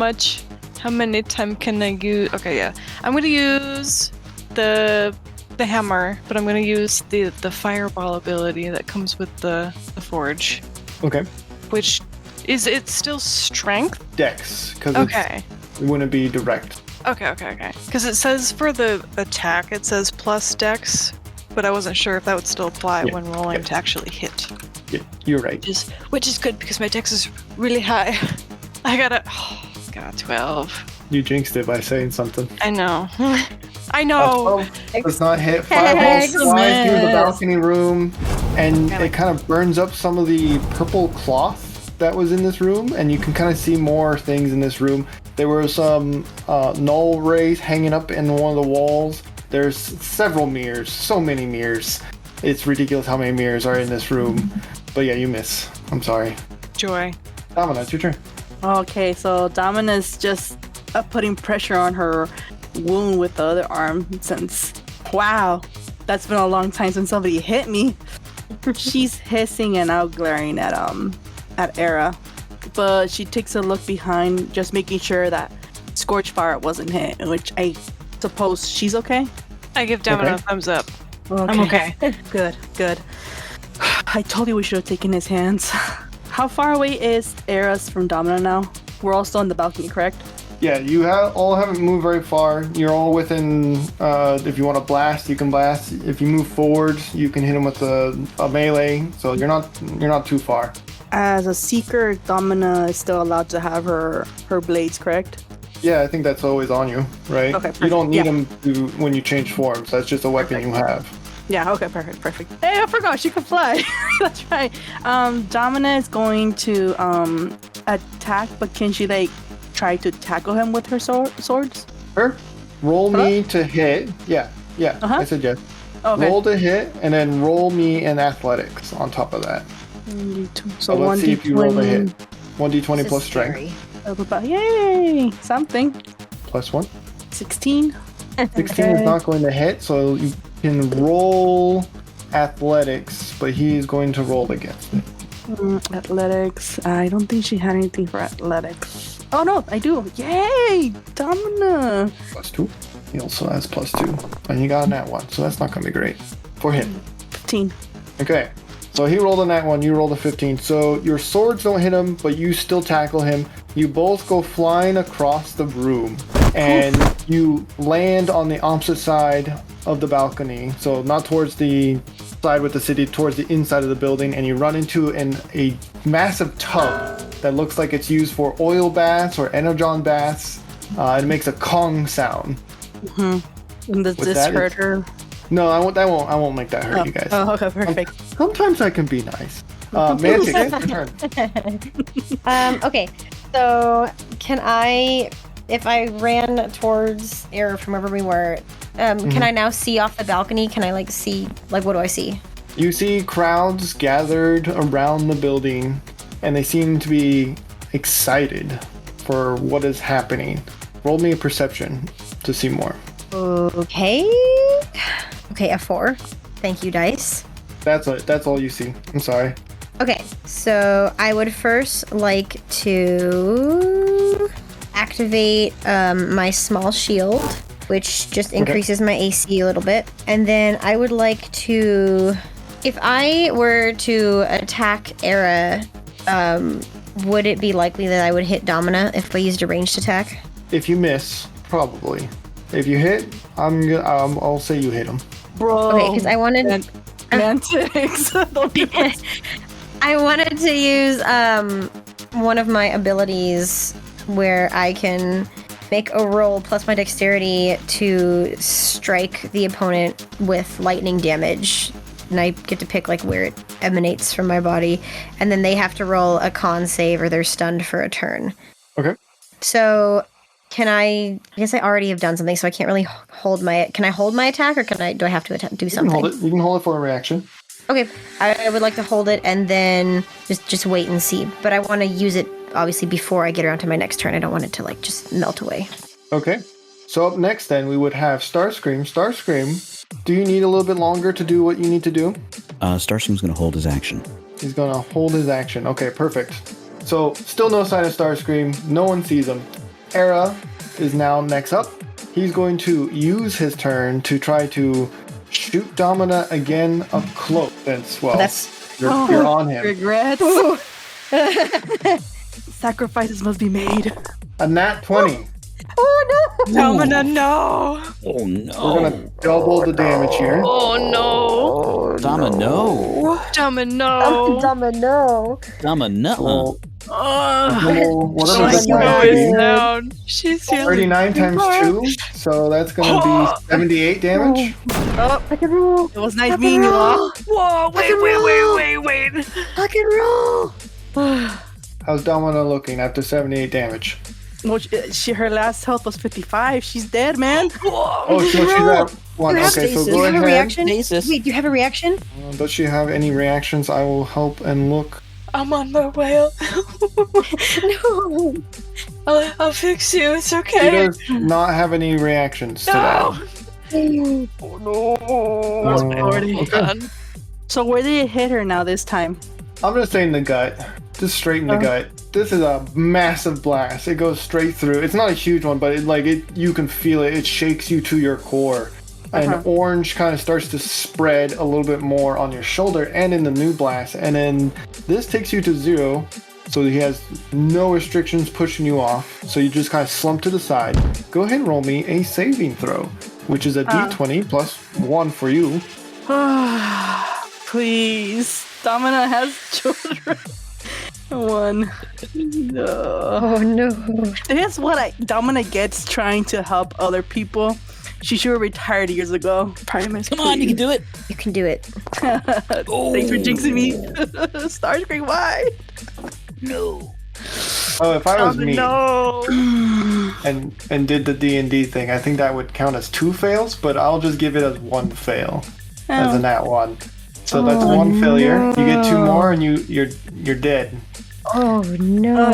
E: many time can I use? Okay, yeah, I'm gonna use the hammer, but I'm gonna use the fireball ability that comes with the forge,
A: Okay,
E: which is it still strength?
A: Dex, because
E: Okay.
A: it wouldn't be direct.
E: Okay. Because it says for the attack, it says plus dex, but I wasn't sure if that would still apply
A: Yeah.
E: when rolling
A: Yeah.
E: to actually hit.
A: Yeah, you're right.
E: Which is good because my dex is really high. I got a 12.
A: You jinxed it by saying something.
E: I know. I know.
A: 12 does not hit. Fireball
B: Hex.
A: flies through the
D: Yes.
A: balcony room, and
E: Yeah.
A: it kind of burns up some of the purple cloth that was in this room, and you can kind of see more things in this room. There were some null rays hanging up in one of the walls. There's several mirrors, so many mirrors. It's ridiculous how many mirrors are in this room. But yeah, you miss. I'm sorry.
E: Joy.
A: Domina, it's your turn.
D: Okay, so Domina's just putting pressure on her wound with the other arm since. Wow, that's been a long time since somebody hit me. She's hissing and out glaring at Era, but she takes a look behind, just making sure that Scorchfire wasn't hit, which I suppose she's okay.
E: I give Domino
A: Okay.
E: a thumbs up. I'm okay.
D: Good. I told you we should have taken his hands. How far away is Eras from Domino now? We're all still on the balcony, correct?
A: Yeah, you all haven't moved very far. You're all within. If you want to blast, you can blast. If you move forward, you can hit him with a melee. So you're not too far.
D: As a seeker, Domina is still allowed to have her blades, correct?
A: Yeah, I think that's always on you, right?
D: Okay,
A: You don't need
D: perfect.
A: them when you change forms. That's just a weapon you have.
D: Yeah, okay, perfect. Hey, I forgot she could fly. That's right. Domina is going to attack, but can she try to tackle him with her swords?
A: Sure. Roll me to hit. Yeah.
D: Uh-huh.
A: I said yes.
D: Okay.
A: Roll to hit, and then roll me an athletics on top of that.
D: So
A: let's see if you roll to hit. 1d20
B: This
A: plus
B: is
A: strength.
B: scary.
D: Yay! Something.
A: Plus 1.
D: 16.
A: 16 is not going to hit, so you can roll athletics, but he is going to roll against it.
D: Athletics. I don't think she had anything for athletics. Oh no, I do. Yay! Domina.
A: Plus 2. He also has plus 2. And you got a nat 1, so that's not going to be great for him.
D: 15.
A: Okay, so he rolled a nat 1, you rolled a 15. So your swords don't hit him, but you still tackle him. You both go flying across the room, and you land on the opposite side of the balcony. So not towards the side with the city, towards the inside of the building, and you run into a massive tub that looks like it's used for oil baths or energon baths. It makes a Kong sound.
D: And does this hurt her?
A: No, I won't make that hurt you guys.
D: Oh, okay, perfect.
A: Sometimes I can be nice. Mantic, it's your turn.
B: Okay, so can I, if I ran towards Era from wherever we were, can I now see off the balcony? Can I see, what do I see?
A: You see crowds gathered around the building, and they seem to be excited for what is happening. Roll me a perception to see more.
B: Okay, a 4. Thank you, dice.
A: That's all you see. I'm sorry.
B: Okay, so I would first like to activate my small shield, which just increases my AC a little bit. And then I would like to, if I were to attack Era, would it be likely that I would hit Domina if I used a ranged attack?
A: If you miss, probably. If you hit, I'll say you hit him.
D: Bro.
B: Okay, because I wanted...
D: Mantics.
B: I wanted to use one of my abilities where I can make a roll plus my dexterity to strike the opponent with lightning damage. And I get to pick where it emanates from my body. And then they have to roll a con save or they're stunned for a turn.
A: Okay.
B: So I guess I already have done something, so I can't really can I hold my attack, or do I have to do something?
A: You can hold it for a reaction.
B: Okay, I would like to hold it and then just wait and see. But I want to use it, obviously, before I get around to my next turn. I don't want it to, just melt away.
A: Okay. So up next, then, we would have Starscream. Starscream, do you need a little bit longer to do what you need to do?
H: Starscream's going to hold his action.
A: He's going to hold his action. Okay, perfect. So, still no sign of Starscream. No one sees him. Era is now next up. He's going to use his turn to try to shoot Domina again up close. Since, well, you're on him.
D: Regrets. Sacrifices must be made.
A: A nat 20.
B: Oh no!
E: Domina, no!
H: Oh no!
A: We're gonna double the damage here.
E: Oh no!
H: Domino!
E: Domino!
B: Domino!
H: Domino!
A: Whatever
E: She's
A: that
E: going
A: is.
E: down. She's feeling
A: 39 times 2, so that's gonna be 78 damage.
D: Oh,
B: I can roll!
D: it was nice meeting you all.
E: Whoa, wait.
B: I can roll!
A: How's Domina looking after 78 damage?
D: Well, her last health was 55. She's dead, man.
A: Oh, so she's at 1.
B: You have
A: Okay, so
B: stasis.
A: go
B: Do you have a
A: ahead.
B: reaction?
H: Stasis.
B: Wait, do you have a reaction?
A: Does she have any reactions? I will help and look.
E: I'm on my way.
B: No!
E: I'll fix you. It's
A: She
E: okay.
A: does not have any reactions to that.
E: No. Oh no. Already
A: okay.
E: done.
D: So where did it hit her now this time?
A: I'm gonna say in the gut. Just straight in the gut. This is a massive blast. It goes straight through. It's not a huge one, but you can feel it. It shakes you to your core. And orange kind of starts to spread a little bit more on your shoulder and in the new blast. And then this takes you to 0. So he has no restrictions pushing you off. So you just kind of slump to the side. Go ahead and roll me a saving throw, which is a d20 plus 1 for you.
D: Please. Domina has children. 1. No.
B: Oh no.
D: That's what Domina gets trying to help other people. She should have retired years ago. Primus,
H: Come on, you can do it!
B: You can do it.
D: Thanks for jinxing me. Starscream, why?
H: No.
A: Oh, if I was me
E: No.
A: and did the D&D thing, I think that would count as 2 fails, but I'll just give it as 1 fail. as a nat 1. So that's one failure. You get 2 more and you're dead.
B: Oh no.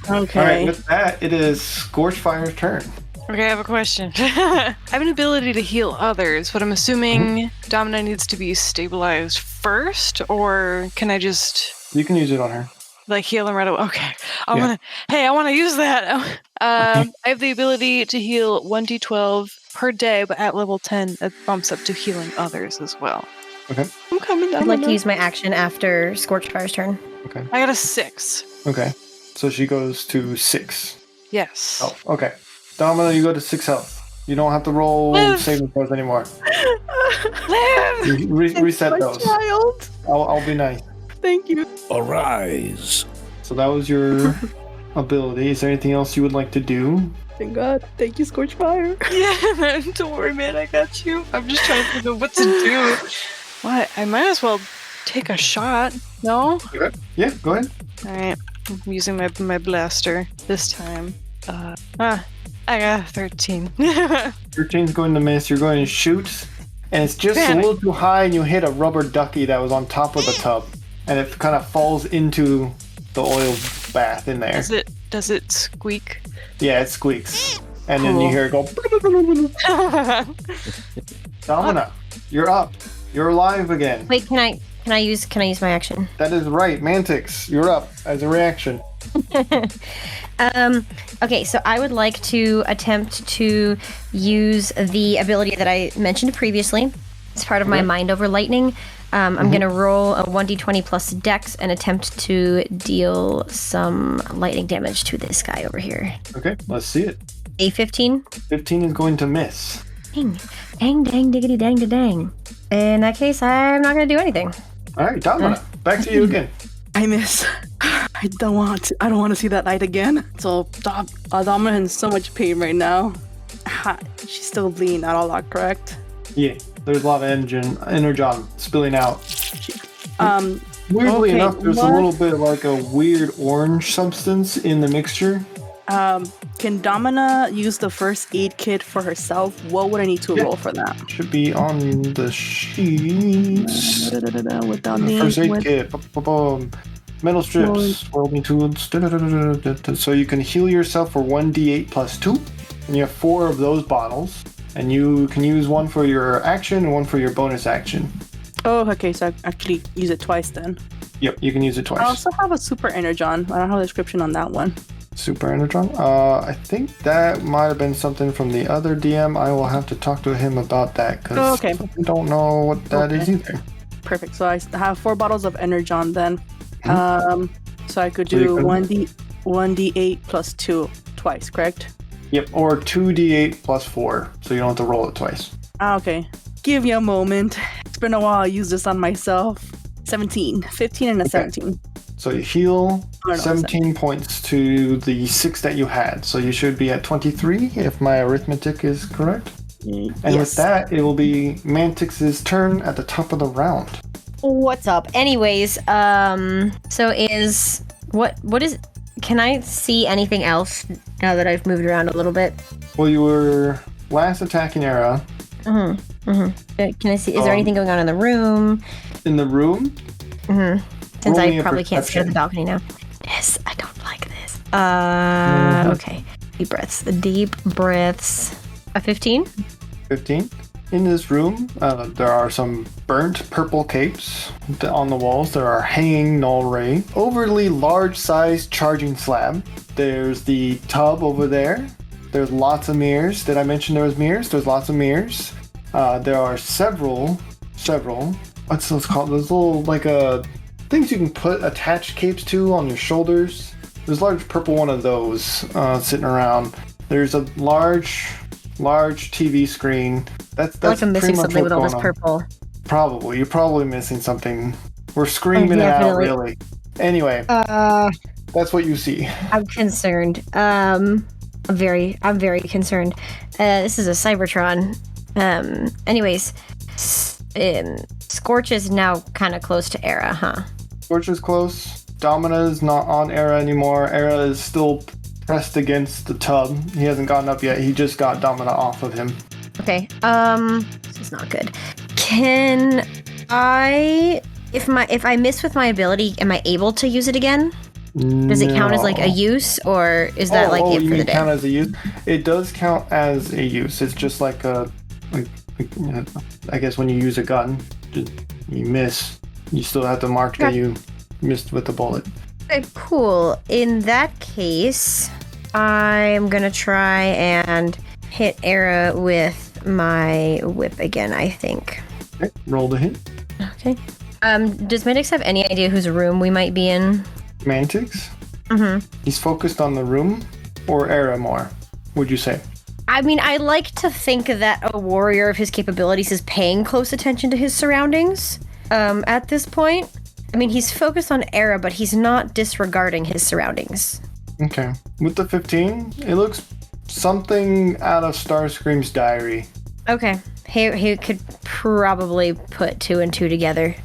D: Okay.
A: All right, with that, it is Scorchfire's turn.
E: Okay, I have a question. I have an ability to heal others, but I'm assuming Domina needs to be stabilized first, or can I just
A: You can use it on her.
E: like heal them right away? Okay, I want to use that. I have the ability to heal 1d12 per day, but at level 10, it bumps up to healing others as well.
A: Okay.
E: I'm coming.
B: I'd like to use my action after Scorchfire's turn.
A: Okay.
E: I got a 6.
A: Okay. So she goes to 6.
E: Yes.
A: Oh, okay. Domino, you go to 6 health. You don't have to roll saving throws anymore.
E: Live!
A: Reset
D: My
A: those.
D: child.
A: I'll be nice.
D: Thank you.
H: Arise.
A: So that was your ability. Is there anything else you would like to do?
D: Thank God. Thank you, Scorchfire.
E: Yeah, don't worry, man. I got you. I'm just trying to think of what to do. What? I might as well take a shot. No?
A: Okay. Yeah, go ahead.
E: All right. I'm using my blaster this time. I got 13.
A: 13's going to miss. You're going to shoot, and it's just a little too high, and you hit a rubber ducky that was on top of the tub, and it kind of falls into the oil bath in there.
E: Does it squeak?
A: Yeah, it squeaks, and then you hear it go. Domina, you're up. You're alive again.
B: Wait, can I use my action?
A: That is right, Mantix. You're up as a reaction.
B: Okay, so I would like to attempt to use the ability that I mentioned previously. It's part of my Mind Over Lightning. I'm going to roll a 1d20 plus dex and attempt to deal some lightning damage to this guy over here.
A: Okay, let's see it.
B: A 15.
A: 15 is going to miss.
B: Dang, diggity, dang. In that case, I'm not going to do anything.
A: All right, Domina, back to you again.
D: I miss. I don't want to see that light again. So Domina is in so much pain right now. She's still bleeding out a lot, correct?
A: Yeah, there's a lot of energon spilling out. Weirdly enough, there's a little bit like a weird orange substance in the mixture.
D: Can Domina use the first aid kit for herself? What would I need to roll for that?
A: Should be on the sheets. First aid kit. Metal strips, welding tools. So you can heal yourself for 1d8 plus 2. And you have 4 of those bottles. And you can use one for your action and one for your bonus action.
D: Oh, okay. So I actually use it twice then.
A: Yep, you can use it twice.
D: I also have a super energon. I don't have a description on that one.
A: Super energon? I think that might have been something from the other DM. I will have to talk to him about that because I don't know what that is either.
D: Perfect. So I have 4 bottles of energon then. So I could do 1d8 plus 2 twice, correct?
A: Yep, or 2d8 plus 4, so you don't have to roll it twice.
D: Okay. Give me a moment. It's been a while. I used this on myself. 17. 15 and a 17.
A: So you heal 17 points to the 6 that you had. So you should be at 23 if my arithmetic is correct. And with that, it will be Mantix's turn at the top of the round.
B: What's up? Anyways, so is what is? Can I see anything else now that I've moved around a little bit?
A: Well, you were last attacking era.
B: Can I see? Is there anything going on in the room?
A: In the room?
B: Since I probably can't see the balcony now. Yes, I don't like this. Okay. Deep breaths. A 15?
A: 15. In this room, there are some burnt purple capes on the walls. There are hanging null ray, overly large-sized charging slab. There's the tub over there. There's lots of mirrors. Did I mention there was mirrors? There's lots of mirrors. There are several. What's those called? Those little things you can put attached capes to on your shoulders. There's a large purple one of those sitting around. There's a large TV screen. That's
B: like I'm missing
A: pretty much
B: something with all
A: what's
B: this
A: going on.
B: purple.
A: Probably. You're probably missing something. We're screaming it out, really. Anyway, that's what you see.
B: I'm concerned. I'm very concerned. This is a Cybertron. Anyways, Scorch is now kind of close to Era, huh?
A: Scorch is close. Domina is not on Era anymore. Era is still pressed against the tub. He hasn't gotten up yet. He just got Domina off of him.
B: Okay. This is not good. Can I, if I miss with my ability, am I able to use it again? Does it count as like a use, or is that it
A: you
B: for the
A: mean
B: day?
A: count as a use? It does count as a use. It's just like I guess when you use a gun, you miss, you still have to mark that you missed with the bullet.
B: Okay, cool. In that case, I'm gonna try and hit Era with my whip again, I think.
A: Okay, roll the hit.
B: Okay. Does Mantix have any idea whose room we might be in?
A: Mantix?
B: Mm-hmm.
A: He's focused on the room, or Era more, would you say?
B: I mean, I like to think that a warrior of his capabilities is paying close attention to his surroundings at this point. I mean, he's focused on Era, but he's not disregarding his surroundings.
A: Okay. With the 15, it looks something out of Starscream's diary.
B: Okay. He could probably put 2 and 2 together.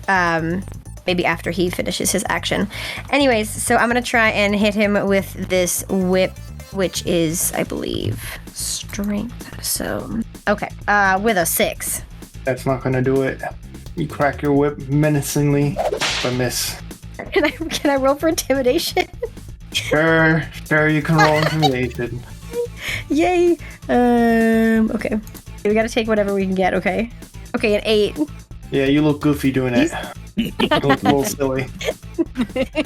B: Maybe after he finishes his action. Anyways, so I'm going to try and hit him with this whip, which is, I believe, strength. So, okay. With a 6.
A: That's not going to do it. You crack your whip menacingly, but miss.
B: Can I roll for intimidation?
A: Sure, you can roll intimidation.
B: Yay! Okay. We gotta take whatever we can get, okay? Okay, an 8.
A: Yeah, you look goofy doing it. You look a little silly.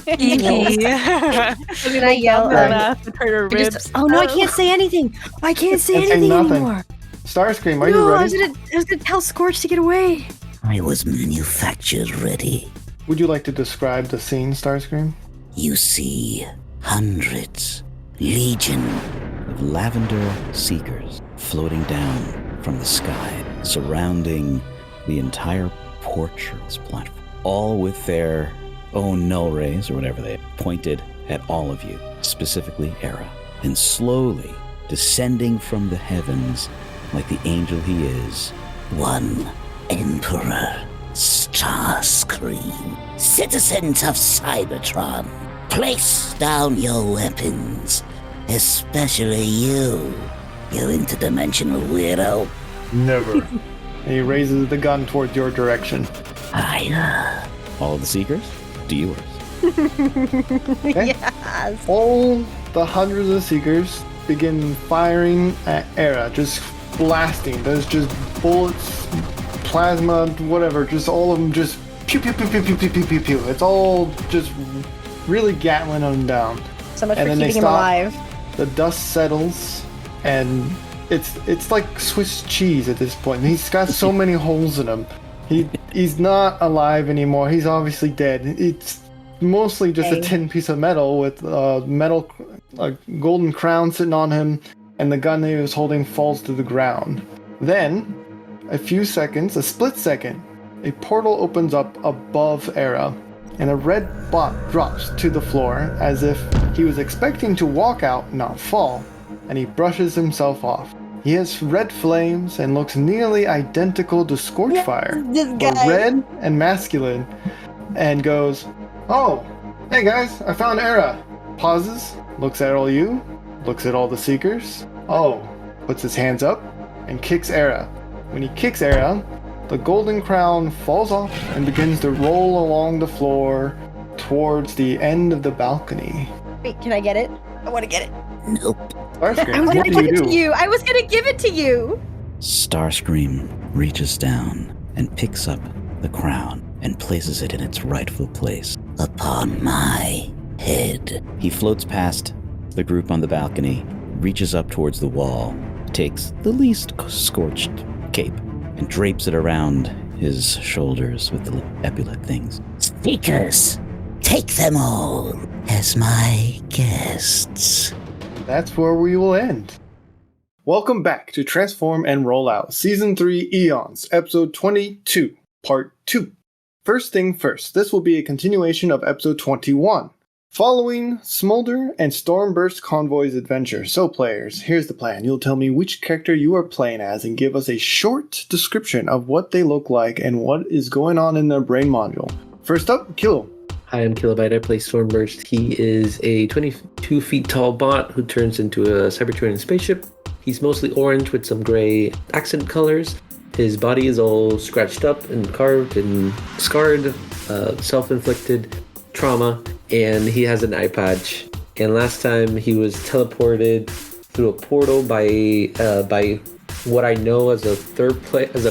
B: Can I yell? Oh no, I can't say anything! I can't say anything
A: nothing.
B: anymore!
A: Starscream, are you
B: No, I
A: ready?
B: was gonna tell Scorch to get away!
C: I was manufactured ready.
A: Would you like to describe the scene, Starscream?
C: You see hundreds, legion
H: of lavender seekers floating down from the sky, surrounding the entire porch of this platform, all with their own null rays, or whatever they pointed at all of you, specifically Era, and slowly descending from the heavens like the angel he is.
C: one Emperor, Starscream, citizens of Cybertron, place down your weapons, especially you interdimensional weirdo.
A: Never. And he raises the gun towards your direction.
C: Higher.
H: All of the seekers, do yours.
A: Okay?
B: Yes!
A: All the hundreds of seekers begin firing at Era, just blasting. There's just bullets, plasma, whatever, just all of them just pew pew pew pew pew pew pew pew pew. It's all just really gatling them down.
B: So much
A: And
B: for
A: then they
B: keeping him
A: stop.
B: alive.
A: The dust settles, and it's like Swiss cheese at this point. He's got so many holes in him. He's not alive anymore. He's obviously dead. It's mostly just a tin piece of metal with a golden crown sitting on him, and the gun that he was holding falls to the ground. Then, a split second, a portal opens up above Era, and a red bot drops to the floor as if he was expecting to walk out, not fall, and he brushes himself off. He has red flames and looks nearly identical to Scorchfire, but red and masculine, and goes, "Oh, hey guys, I found Era." Pauses, looks at all you, looks at all the seekers. Oh, puts his hands up, and kicks Era. When he kicks Era, the golden crown falls off and begins to roll along the floor towards the end of the balcony.
B: Wait, can I get it? I want to get it.
C: Nope.
A: Starscream,
B: I was
A: what
B: gonna
A: do
B: give
A: you
B: it
A: do?
B: to you. I was gonna give it to you.
H: Starscream reaches down and picks up the crown and places it in its rightful place.
C: Upon my head.
H: He floats past the group on the balcony, reaches up towards the wall, takes the least scorched cape, and drapes it around his shoulders with the epaulette things.
C: Seekers, take them all as my guests.
A: That's where we will end. Welcome back to Transform and Roll Out, Season 3 Eons, Episode 22, Part 2. First thing first, this will be a continuation of Episode 21, following Smolder and Stormburst Convoy's adventure. So players, here's the plan. You'll tell me which character you are playing as and give us a short description of what they look like and what is going on in their brain module. First up, Kilo.
I: Hi, I'm Kilobyte. I play Stormburst. He is a 22 feet tall bot who turns into a Cybertronian spaceship. He's mostly orange with some gray accent colors. His body is all scratched up and carved and scarred, self-inflicted trauma, and he has an eye patch. And last time he was teleported through a portal by what I know as a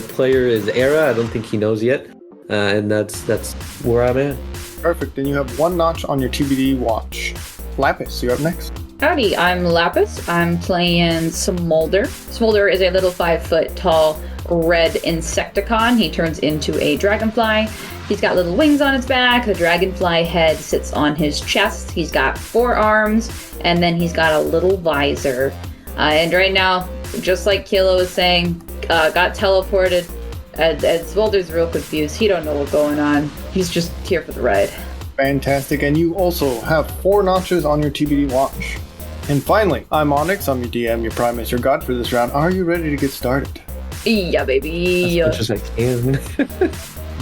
I: player is Era. I don't think he knows yet, and that's where I'm at.
A: Perfect. Then you have 1 notch on your TBD watch. Lapis, you're up next.
J: Howdy, I'm Lapis. I'm playing Smolder. Smolder is a little 5-foot tall red Insecticon. He turns into a dragonfly. He's got little wings on his back. The dragonfly head sits on his chest. He's got 4 arms, and then he's got a little visor. And right now, just like Kilo was saying, got teleported. And Smolder's real confused. He don't know what's going on. He's just here for the ride.
A: Fantastic. And you also have 4 notches on your TBD watch. And finally, I'm Onyx. I'm your DM, your Prime Minister God for this round. Are you ready to get started?
J: Yeah, baby.
I: As much as I can.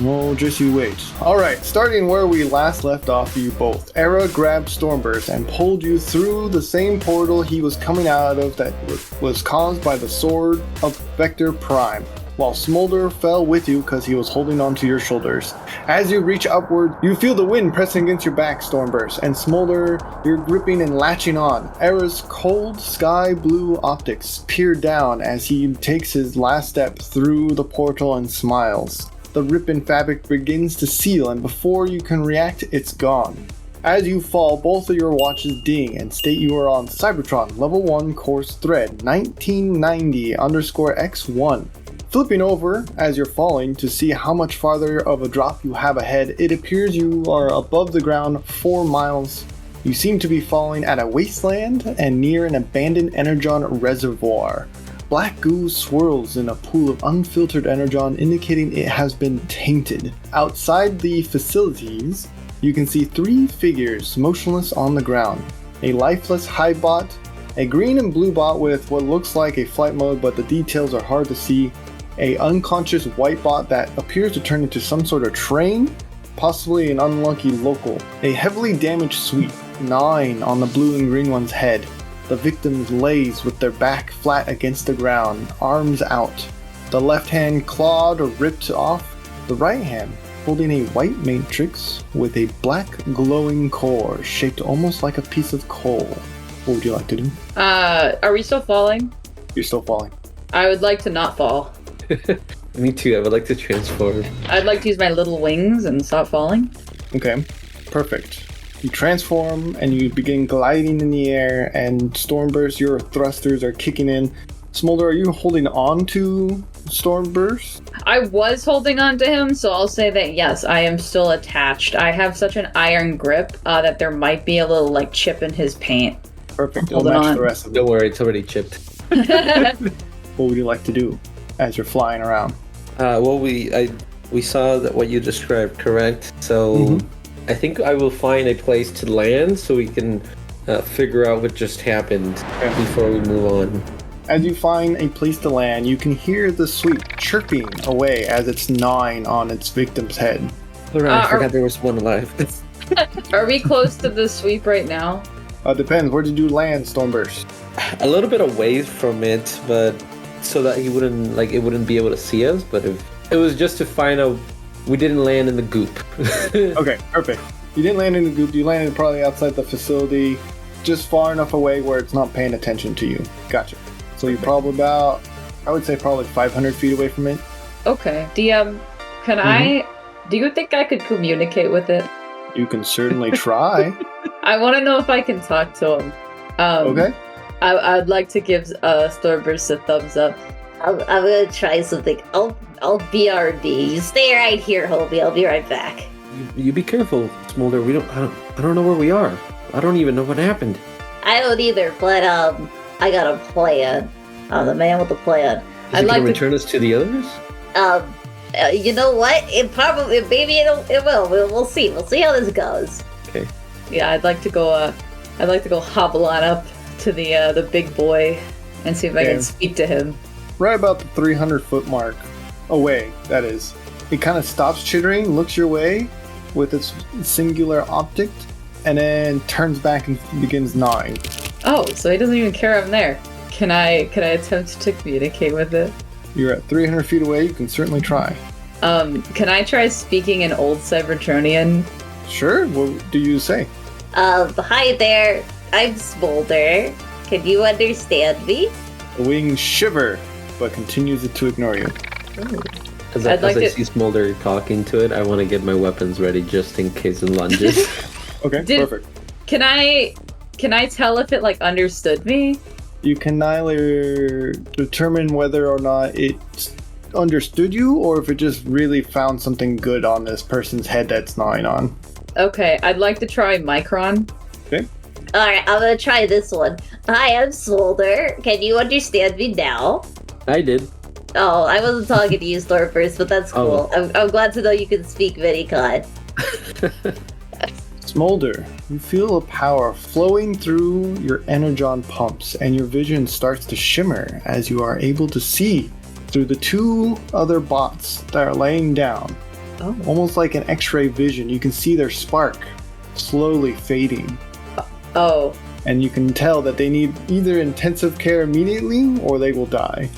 A: Oh, just you wait. Alright, starting where we last left off you both. Era grabbed Stormburst and pulled you through the same portal he was coming out of that was caused by the sword of Vector Prime, while Smolder fell with you because he was holding onto your shoulders. As you reach upward, you feel the wind pressing against your back, Stormburst, and Smolder, you're gripping and latching on. Era's cold sky blue optics peer down as he takes his last step through the portal and smiles. The ripping fabric begins to seal, and before you can react, it's gone. As you fall, both of your watches ding and state you are on Cybertron Level 1 Course Thread 1990_X1. Flipping over as you're falling to see how much farther of a drop you have ahead, it appears you are above the ground 4 miles. You seem to be falling at a wasteland and near an abandoned energon reservoir. Black goo swirls in a pool of unfiltered energon, indicating it has been tainted. Outside the facilities, you can see 3 figures motionless on the ground. A lifeless hive bot, a green and blue bot with what looks like a flight mode, but the details are hard to see, a unconscious white bot that appears to turn into some sort of train, possibly an unlucky local, a heavily damaged sweep, 9 on the blue and green one's head. The victims lays with their back flat against the ground, arms out. The left hand clawed or ripped off, the right hand holding a white matrix with a black glowing core shaped almost like a piece of coal. What would you like to do?
J: Are we still falling?
A: You're still falling.
J: I would like to not fall.
I: Me too, I would like to transform.
J: I'd like to use my little wings and stop falling.
A: Okay, perfect. You transform and you begin gliding in the air, and Stormburst, your thrusters are kicking in. Smolder, are you holding on to Stormburst?
J: I was holding on to him, so I'll say that yes, I am still attached. I have such an iron grip that there might be a little chip in his paint.
A: Perfect, it'll match the rest of
I: Don't worry, it's already chipped.
A: What would you like to do as you're flying around?
I: Well, we saw that what you described, correct? So I think I will find a place to land so we can figure out what just happened before we move on.
A: As you find a place to land, you can hear the sweep chirping away as it's gnawing on its victim's head.
I: Alright, I forgot there was one alive.
J: Are we close to the sweep right now?
A: Depends. Where did you land, Stormburst?
I: A little bit away from it, but so that he wouldn't it wouldn't be able to see us. But if it was just to find out, we didn't land in the goop.
A: Okay, perfect. You didn't land in the goop. You landed probably outside the facility, just far enough away where it's not paying attention to you. Gotcha. So you're probably about, I would say probably 500 feet away from it.
J: Okay. DM, do you think I could communicate with it?
A: You can certainly try.
J: I want to know if I can talk to him.
A: Okay.
J: I'd like to give Stormburst a thumbs up.
C: I'm gonna try something. I'll BRB. You stay right here, Hobie. I'll be right back.
I: You be careful, Smolder. I don't know where we are. I don't even know what happened.
C: I don't either, but I got a plan. I'm the man with the plan.
I: Is it gonna return us to the others?
C: You know what? Maybe it will. We'll see. We'll see how this goes.
I: Okay.
J: Yeah, I'd like to go hobble on up to the big boy and see if I can speak to him.
A: Right about the 300-foot mark away, that is. It kind of stops chittering, looks your way with its singular optic, and then turns back and begins gnawing.
J: Oh, so he doesn't even care I'm there. Can I attempt to communicate with it?
A: You're at 300 feet away. You can certainly try.
J: Can I try speaking in Old Cybertronian?
A: Sure. What do you say?
K: Hi there. I'm Smolder. Can you understand me?
A: The wings shiver, but continues to ignore you.
I: As I see Smolder talking to it, I want to get my weapons ready just in case it lunges.
A: Okay, perfect.
J: Can I tell if it like understood me?
A: You can neither determine whether or not it understood you or if it just really found something good on this person's head that's gnawing on.
J: Okay, I'd like to try Micron.
A: Okay.
K: Alright, I'm gonna try this one. Hi, I'm Smolder. Can you understand me now?
I: I did.
K: Oh, I wasn't talking to you, Stormburst, but that's cool. I'm glad to know you can speak Minicon.
A: Smolder, you feel a power flowing through your energon pumps, and your vision starts to shimmer as you are able to see through the two other bots that are laying down.
J: Oh.
A: Almost like an X-ray vision, you can see their spark slowly fading.
J: Oh.
A: And you can tell that they need either intensive care immediately or they will die.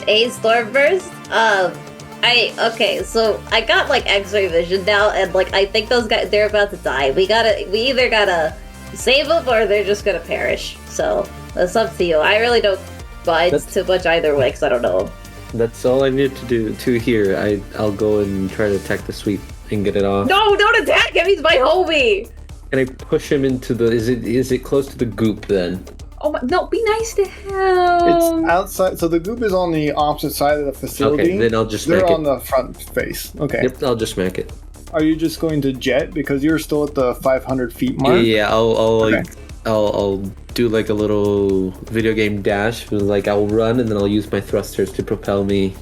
K: Hey, Stormburst? Okay, so I got like X-ray vision now, and like I think those guys, they're about to die. We either gotta save them or they're just gonna perish. So that's up to you. I really don't mind too much either way because I don't know them.
I: That's all I need to do here. I'll go and try to attack the sweep and get it off.
J: No, don't attack him. He's my homie.
I: Can I push him into the? Is it close to the goop then?
J: Oh my! No, be nice to him.
A: It's outside, so the goop is on the opposite side of the facility.
I: Okay, then I'll just smack it.
A: They're on the front face. Okay.
I: Yep, I'll just smack it.
A: Are you just going to jet because you're still at the 500 feet mark?
I: Yeah, I'll do like a little video game dash. Like I'll run and then I'll use my thrusters to propel me.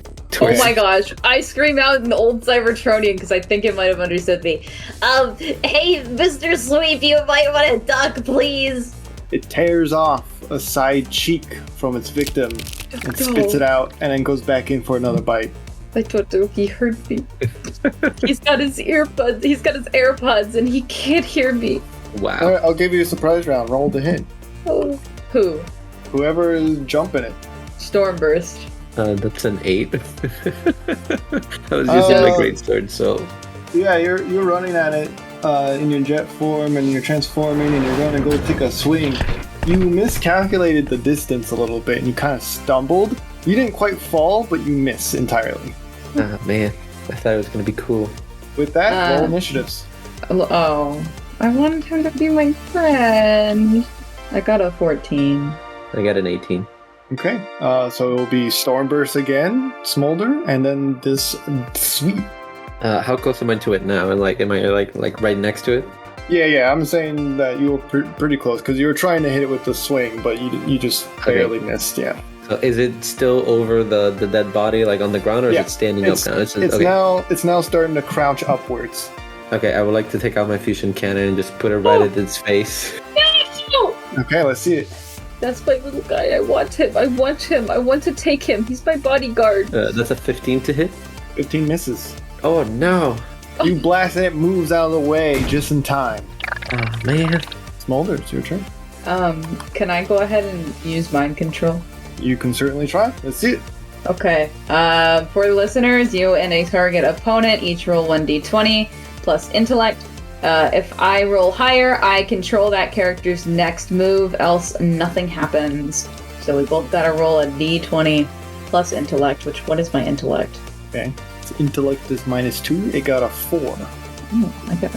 J: Oh my gosh! I scream out in Old Cybertronian because I think it might have understood me.
K: Hey, Mr. Sweep, you might want to duck, please.
A: It tears off a side cheek from its victim and spits it out and then goes back in for another bite.
J: I told you he heard me. He's got his earbuds. He's got his AirPods, and he can't hear me.
I: Wow.
A: All right, I'll give you a surprise round. Roll to hit.
J: Oh, who?
A: Whoever is jumping it.
J: Stormburst.
I: That's an 8. I was using my greatsword, so.
A: Yeah, you're running at it in your jet form, and you're transforming, and you're going to go take a swing. You miscalculated the distance a little bit, and you kind of stumbled. You didn't quite fall, but you miss entirely.
I: Ah, man. I thought it was going to be cool.
A: With that, roll initiatives.
J: Oh, I wanted him to be my friend. I got a 14.
I: I got an 18.
A: Okay, so it will be Stormburst again, Smolder, and then this sweep.
I: How close am I to it now? And am I like right next to it?
A: Yeah. I'm saying that you were pretty close because you were trying to hit it with the swing, but you just barely missed. Yeah.
I: So is it still over the dead body, like on the ground, or is it standing up now?
A: It's now starting to crouch upwards.
I: Okay, I would like to take out my fusion cannon and just put it right at its face.
J: No!
A: Okay, let's see it.
J: That's my little guy. I want him. I want to take him. He's my bodyguard.
I: That's a 15 to hit.
A: 15 misses.
I: Oh no!
A: You blast and it moves out of the way just in time.
I: Oh man.
A: Smolder, it's your turn.
J: Can I go ahead and use mind control?
A: You can certainly try. Let's see it.
J: Okay. For the listeners, you and a target opponent each roll 1d20 plus intellect. If I roll higher, I control that character's next move, else nothing happens. So we both gotta roll a d20 plus intellect, what is my intellect?
A: Okay. Its intellect is -2. It got a 4.
J: Oh,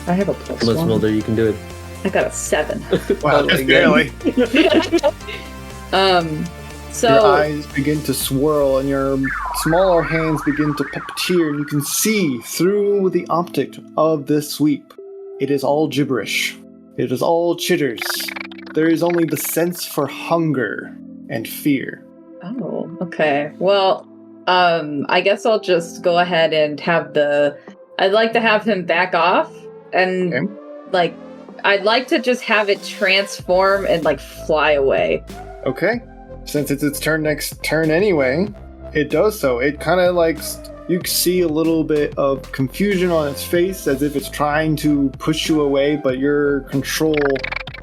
J: I have a plus
I: Come on,
J: 1.
I: Smolder, you can do it.
J: I got a 7.
A: Wow, just barely.
J: So
A: your eyes begin to swirl and your smaller hands begin to puppeteer, and you can see through the optic of this sweep. It is all gibberish. It is all chitters. There is only the sense for hunger and fear.
J: Oh, okay. Well, I guess I'll just go ahead and I'd like to have him back off, and I'd like to just have it transform and fly away.
A: Okay. Since it's its next turn anyway, it does so. It kind of you see a little bit of confusion on its face as if it's trying to push you away, but your control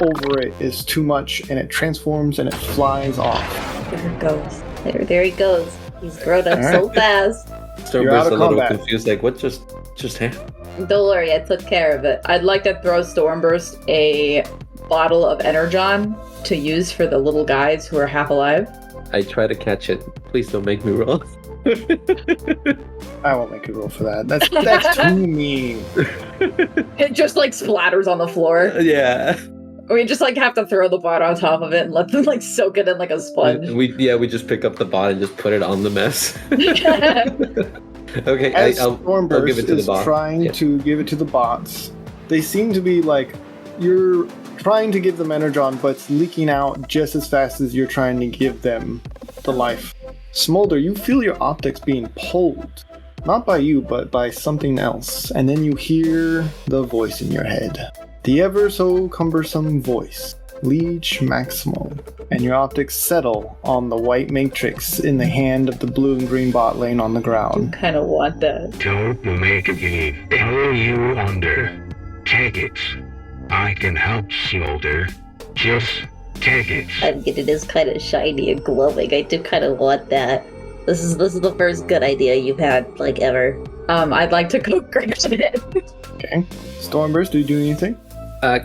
A: over it is too much, and it transforms and it flies off.
K: There it goes. There he goes. He's grown up
A: All
K: so
A: right.
K: fast.
A: You're out
I: Stormburst
A: of
I: a little
A: combat.
I: confused, like, what just happened?
K: Don't worry, I took care of it.
J: I'd like to throw Stormburst a bottle of Energon to use for the little guys who are half alive.
I: I try to catch it. Please don't make me roll.
A: I won't make you roll for that. That's too mean.
J: It just like splatters on the floor.
I: Yeah.
J: We just like have to throw the bottle on top of it and let them like soak it in like a sponge.
I: We just pick up the bot and just put it on the mess. Okay,
A: As
I: I'll give it
A: Stormburst
I: to the
A: is
I: bot.
A: trying
I: Yeah.
A: to give it to the bots, they seem to be like, you're trying to give them Energon, but it's leaking out just as fast as you're trying to give them the life. Smolder, you feel your optics being pulled. Not by you, but by something else. And then you hear the voice in your head. The ever so cumbersome voice. Liege Maximal. And your optics settle on the white matrix in the hand of the blue and green bot laying on the ground.
J: Kind of want that.
L: Don't make me pull you under. Take it. I can help, Smolder. Just take it.
K: I'm getting this kind of shiny and glowing. I do kind of want that. This is the first good idea you've had, like, ever.
J: I'd like to go grab it.
A: Okay. Stormburst, do you do anything?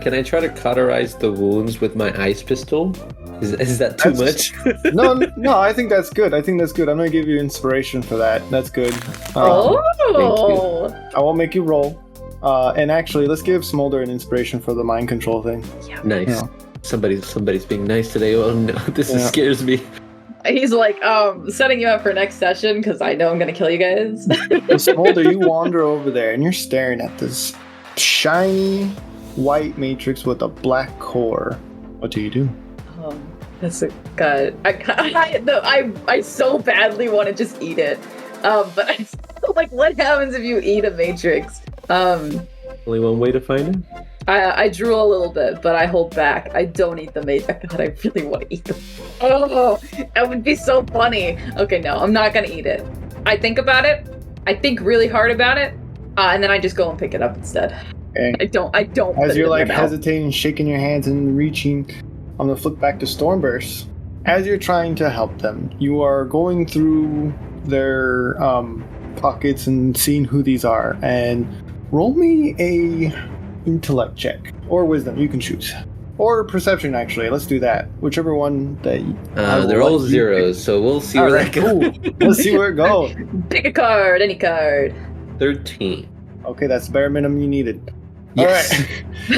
I: Can I try to cauterize the wounds with my ice pistol? Is that too
A: That's-
I: much?
A: No, I think that's good. I'm gonna give you inspiration for that. That's good.
J: Oh!
A: I won't make you roll. And actually, let's give Smolder an inspiration for the mind control thing.
I: Nice.
A: Yeah.
I: Somebody's being nice today. Oh no, this
A: Yeah.
I: scares me.
J: He's like, setting you up for next session because I know I'm gonna kill you guys.
A: So Smolder, you wander over there and you're staring at this shiny white matrix with a black core. What do you do?
J: That's a god. I so badly want to just eat it. But I still, like, what happens if you eat a matrix?
I: Only one way to find it.
J: I drool a little bit, but I hold back. I don't eat the matrix. God, I really want to eat them. Oh, that would be so funny. Okay, no, I'm not gonna eat it. I think about it. I think really hard about it, and then I just go and pick it up instead.
A: Okay.
J: I don't.
A: As
J: put
A: you're
J: it in
A: like
J: my mouth.
A: hesitating, shaking your hands and reaching, I'm gonna flip back to Stormburst. As you're trying to help them, you are going through their pockets and seeing who these are. And roll me a intellect check or wisdom. You can choose, or perception. Actually, let's do that. Whichever one that.
I: They're all zeros, so we'll see where that goes.
A: Cool. Let's see where it goes.
J: Pick a card, any card.
I: 13.
A: Okay, that's the bare minimum you needed.
I: Yes.
A: All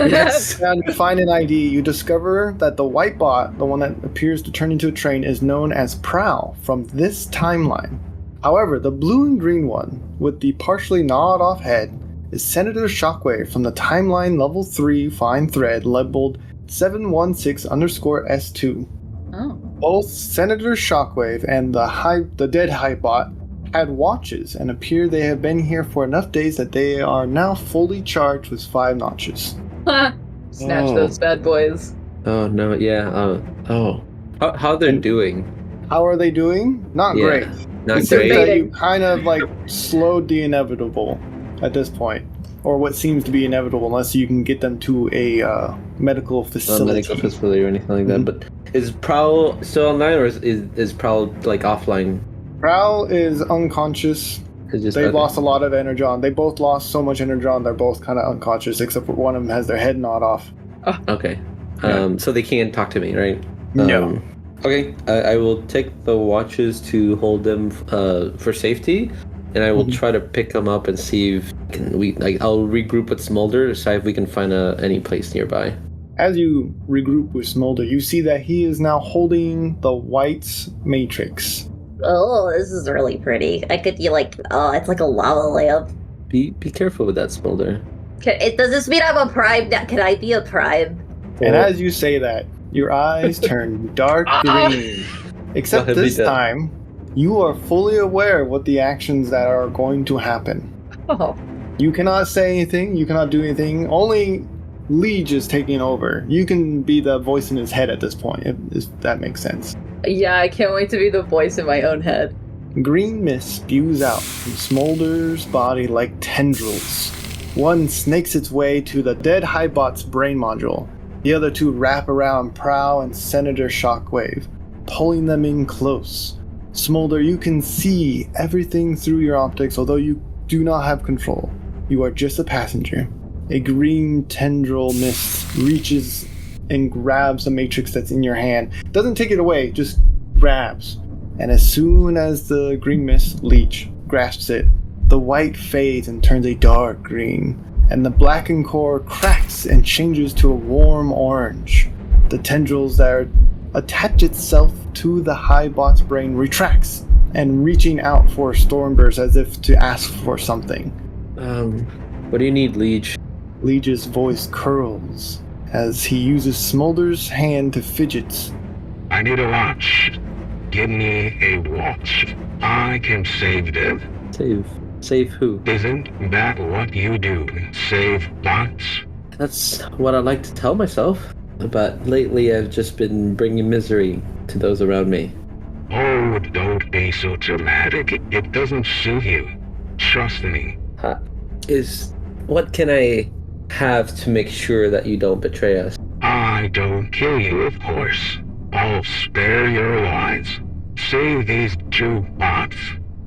A: right. Yes. And you find an ID. You discover that the white bot, the one that appears to turn into a train, is known as Prowl from this timeline. However, the blue and green one, with the partially gnawed off head, is Senator Shockwave from the timeline level 3 fine thread labeled 716_S2.
J: Oh.
A: Both Senator Shockwave and the dead Hypebot had watches and appear they have been here for enough days that they are now fully charged with 5 notches.
J: Snatch
I: Oh.
J: those bad boys.
I: Oh no, yeah. How they're doing?
A: How are they doing? Not
I: Yeah.
A: great.
I: Not
A: It seems that
I: great.
A: you kind of like slowed the inevitable at this point, or what seems to be inevitable, unless you can get them to a medical
I: Not
A: facility.
I: medical facility or anything like that.
A: Mhm.
I: But is Prowl still online, or is Prowl like offline?
A: Prowl is unconscious.
I: It's just
A: They've
I: okay.
A: lost a lot of energon. They both lost so much energon. They're both kind of unconscious, except for one of them has their head gnawed off.
I: Okay.
A: Yeah.
I: So they can't talk to me, right?
A: No.
I: Okay. I will take the watches to hold them for safety, and I will
A: Mhm.
I: try to pick them up and see if I'll regroup with Smolder to see if we can find any place nearby.
A: As you regroup with Smolder, you see that he is now holding the white matrix.
K: Oh, this is really pretty. I could be like, oh, it's like a lava lamp.
I: Be careful with that, Smolder.
K: Does this mean I'm a prime now? Can I be a prime?
A: And as you say that, your eyes turn dark green. Except
I: What have
A: this
I: we done?
A: time, you are fully aware of what the actions that are going to happen.
J: Oh.
A: You cannot say anything, you cannot do anything. Only Liege is taking over. You can be the voice in his head at this point, if that makes sense.
J: Yeah, I can't wait to be the voice in my own head.
A: Green mist spews out from Smolder's body like tendrils. One snakes its way to the dead Highbot's brain module. The other two wrap around Prowl and Senator Shockwave, pulling them in close. Smolder, you can see everything through your optics, although you do not have control. You are just a passenger. A green tendril mist reaches and grabs the matrix that's in your hand. Doesn't take it away, just grabs. And as soon as the green mist leech grasps it, the white fades and turns a dark green, and the blackened core cracks and changes to a warm orange. The tendrils that attach itself to the Highbot's brain retracts, and reaching out for Stormburst as if to ask for something.
I: What do you need, Liege?
A: Liege's voice curls as he uses Smolder's hand to fidget.
L: I need a watch. Give me a watch. I can save them.
I: Save? Save who?
L: Isn't that what you do? Save bots?
I: That's what I like to tell myself. But lately I've just been bringing misery to those around me.
L: Oh, don't be so dramatic. It doesn't suit you. Trust me.
I: What can I have to make sure that you don't betray us?
L: I don't kill you, of course. I'll spare your lives. Save these 2 bots.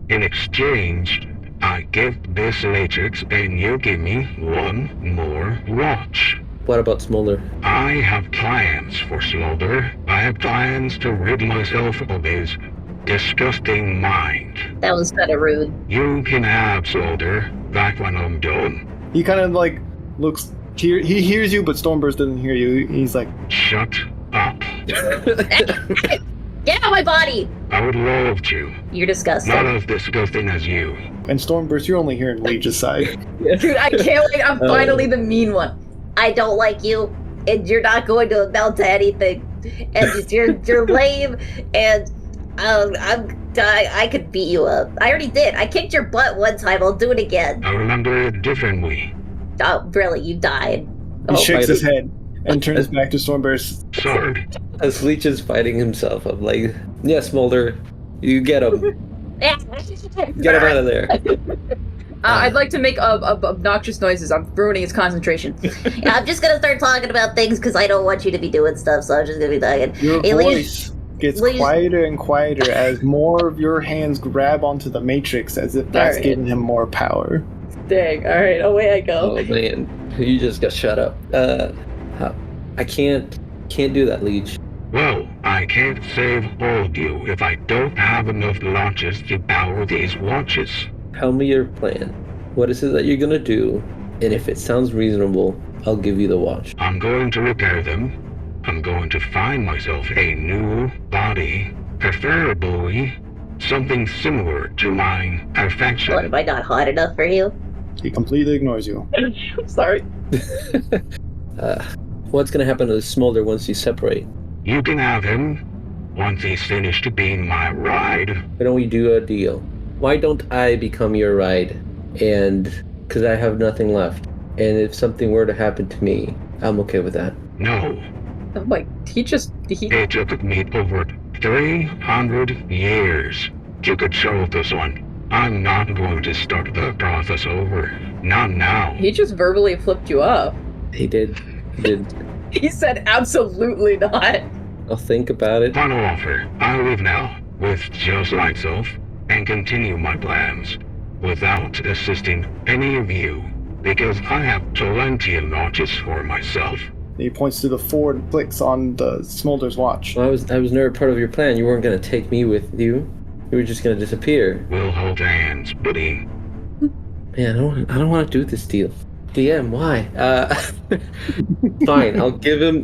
L: In exchange, I give this matrix and you give me 1 more watch.
I: What about Smolder?
L: I have plans for Smolder. I have plans to rid myself of his disgusting mind.
K: That was kind of rude.
L: You can have Smolder back when I'm done.
A: He kind of like looks, he hears you, but Stormburst doesn't hear you. He's like,
L: shut up.
K: Get out of my body!
L: I would love to.
K: You're disgusting.
L: Not as disgusting as you.
A: And Stormburst, you're only hearing Liege's side.
J: Dude, I can't wait. I'm finally the mean one.
K: I don't like you, and you're not going to amount to anything. And just, you're lame, and I could beat you up. I already did. I kicked your butt one time. I'll do it again.
L: I remember it differently.
K: Oh, really? You died.
A: He shakes his head and turns back to Stormburst.
L: Sorry.
I: As Leech is fighting himself, I'm like, yeah, Smolder, you get him. Get him out of there.
J: I'd like to make obnoxious noises. I'm ruining his concentration.
K: Yeah, I'm just gonna start talking about things because I don't want you to be doing stuff, so I'm just gonna be talking.
A: Your voice gets quieter and quieter as more of your hands grab onto the matrix as if that's giving him more power.
J: Dang, alright, away I go.
I: Oh man, you just got shut up. I can't do that, Leech.
L: Well, I can't save all of you if I don't have enough launches to power these watches.
I: Tell me your plan. What is it that you're gonna do? And if it sounds reasonable, I'll give you the watch.
L: I'm going to repair them. I'm going to find myself a new body, preferably something similar to mine perfection.
K: What, am I not hot enough for you?
A: He completely ignores you.
J: I'm sorry.
I: What's gonna happen to Smolder once you separate?
L: You can have him once he's finished being my ride.
I: Why don't we do a deal? Why don't I become your ride? And because I have nothing left. And if something were to happen to me, I'm okay with that.
L: No.
J: Oh my,
L: It took me over 300 years to control this one. I'm not going to start the process over. Not now.
J: He just verbally flipped you off.
I: He did.
J: He said absolutely not.
I: I'll think about it.
L: Final offer. I leave now with just myself and continue my plans without assisting any of you because I have plenty of notches for myself.
A: He points to the forward clicks on the Smolder's watch.
I: Well, I was never part of your plan. You weren't going to take me with you. You were just going to disappear.
L: We'll hold hands, buddy.
I: Man, I don't want to do this deal. DM, why? Fine,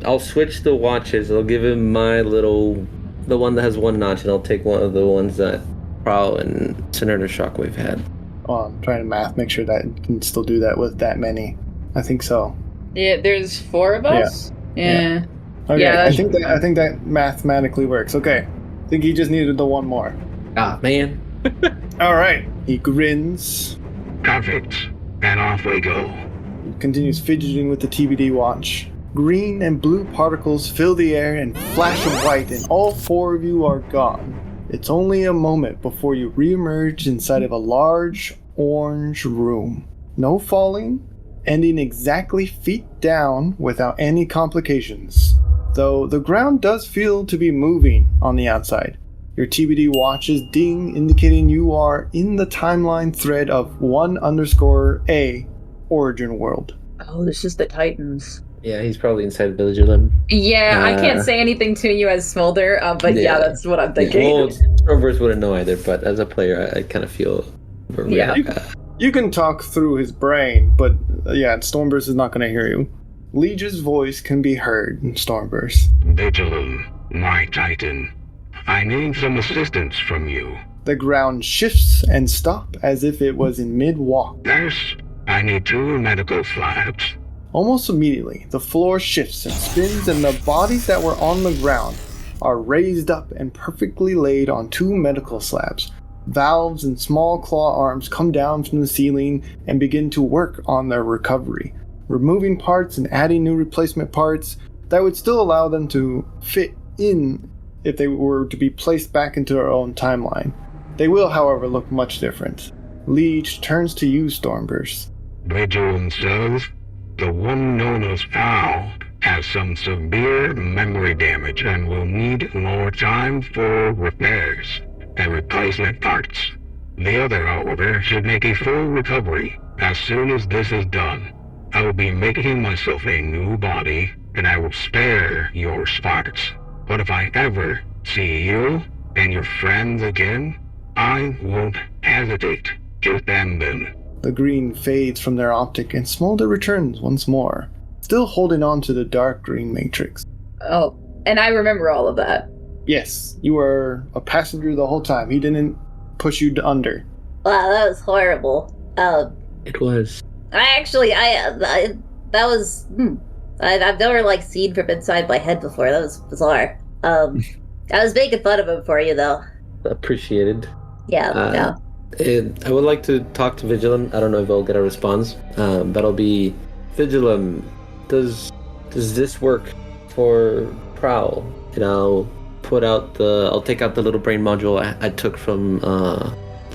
I: I'll switch the watches. I'll give him the one that has 1 notch, and I'll take one of the ones that Prowl and Senator Shockwave had.
A: Oh, I'm trying to make sure that you can still do that with that many. I think so.
J: Yeah, there's 4 of us? Yeah.
A: Okay,
J: Yeah,
A: I think that mathematically works. Okay. I think he just needed the 1 more.
I: Ah, man.
A: Alright. He grins.
L: Perfect. And off we go.
A: He continues fidgeting with the TBD watch. Green and blue particles fill the air and flash of white, and all 4 of you are gone. It's only a moment before you reemerge inside of a large orange room. No falling, ending exactly feet down without any complications. Though the ground does feel to be moving on the outside. Your TBD watches ding, indicating you are in the timeline thread of 1_A Origin World.
J: Oh, this is the Titans.
I: Yeah, he's probably inside Vigilant.
J: Yeah, I can't say anything to you as Smolder, but yeah, that's what I'm thinking.
I: Well, Stormburst wouldn't know either, but as a player, I kind of feel...
A: You can talk through his brain, but yeah, Stormburst is not going to hear you. Liege's voice can be heard in Stormburst.
L: Vigilant, my Titan. I need some assistance from you.
A: The ground shifts and stops as if it was in mid-walk.
L: First, I need 2 medical slabs.
A: Almost immediately, the floor shifts and spins, and the bodies that were on the ground are raised up and perfectly laid on 2 medical slabs. Valves and small claw arms come down from the ceiling and begin to work on their recovery, removing parts and adding new replacement parts that would still allow them to fit in if they were to be placed back into their own timeline. They will, however, look much different. Liege turns to you, Stormburst.
L: Vigilant says the one known as Foul has some severe memory damage and will need more time for repairs and replacement parts. The other, however, should make a full recovery as soon as this is done. I will be making myself a new body, and I will spare your sparks. But if I ever see you and your friends again, I won't hesitate to end them.
A: The green fades from their optic and Smolder returns once more, still holding on to the dark green matrix.
J: Oh, and I remember all of that.
A: Yes, you were a passenger the whole time. He didn't push you under.
K: Wow, that was horrible.
I: It was.
K: I've never seen from inside my head before. That was bizarre. I was making fun of him for you though.
I: Appreciated.
K: Yeah.
I: I would like to talk to Vigilant. I don't know if I'll get a response. That'll be Vigilant. Does this work for Prowl? And I'll take out the little brain module I took from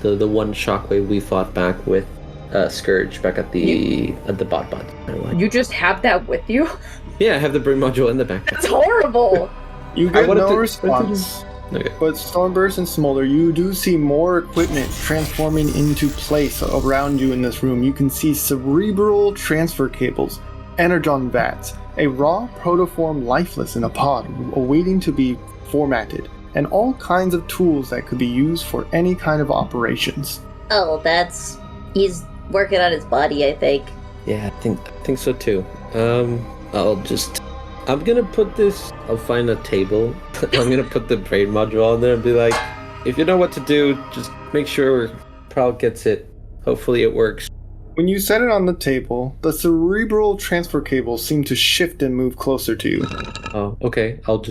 I: the one shockwave we fought back with Scourge back at the bot.
J: You just have that with you?
I: Yeah, I have the brain module in the back.
J: That's horrible.
A: You get no response.
I: Okay.
A: But Stormburst and Smolder, you do see more equipment transforming into place around you in this room. You can see cerebral transfer cables, energon vats, a raw protoform lifeless in a pod awaiting to be formatted, and all kinds of tools that could be used for any kind of operations.
K: Oh, he's working on his body, I think.
I: Yeah, I think so too. I'm gonna put this. I'll find a table. I'm gonna put the brain module on there and be like, if you know what to do, just make sure Prowl gets it. Hopefully it works.
A: When you set it on the table, the cerebral transfer cables seem to shift and move closer to you.
I: Oh, okay. I'll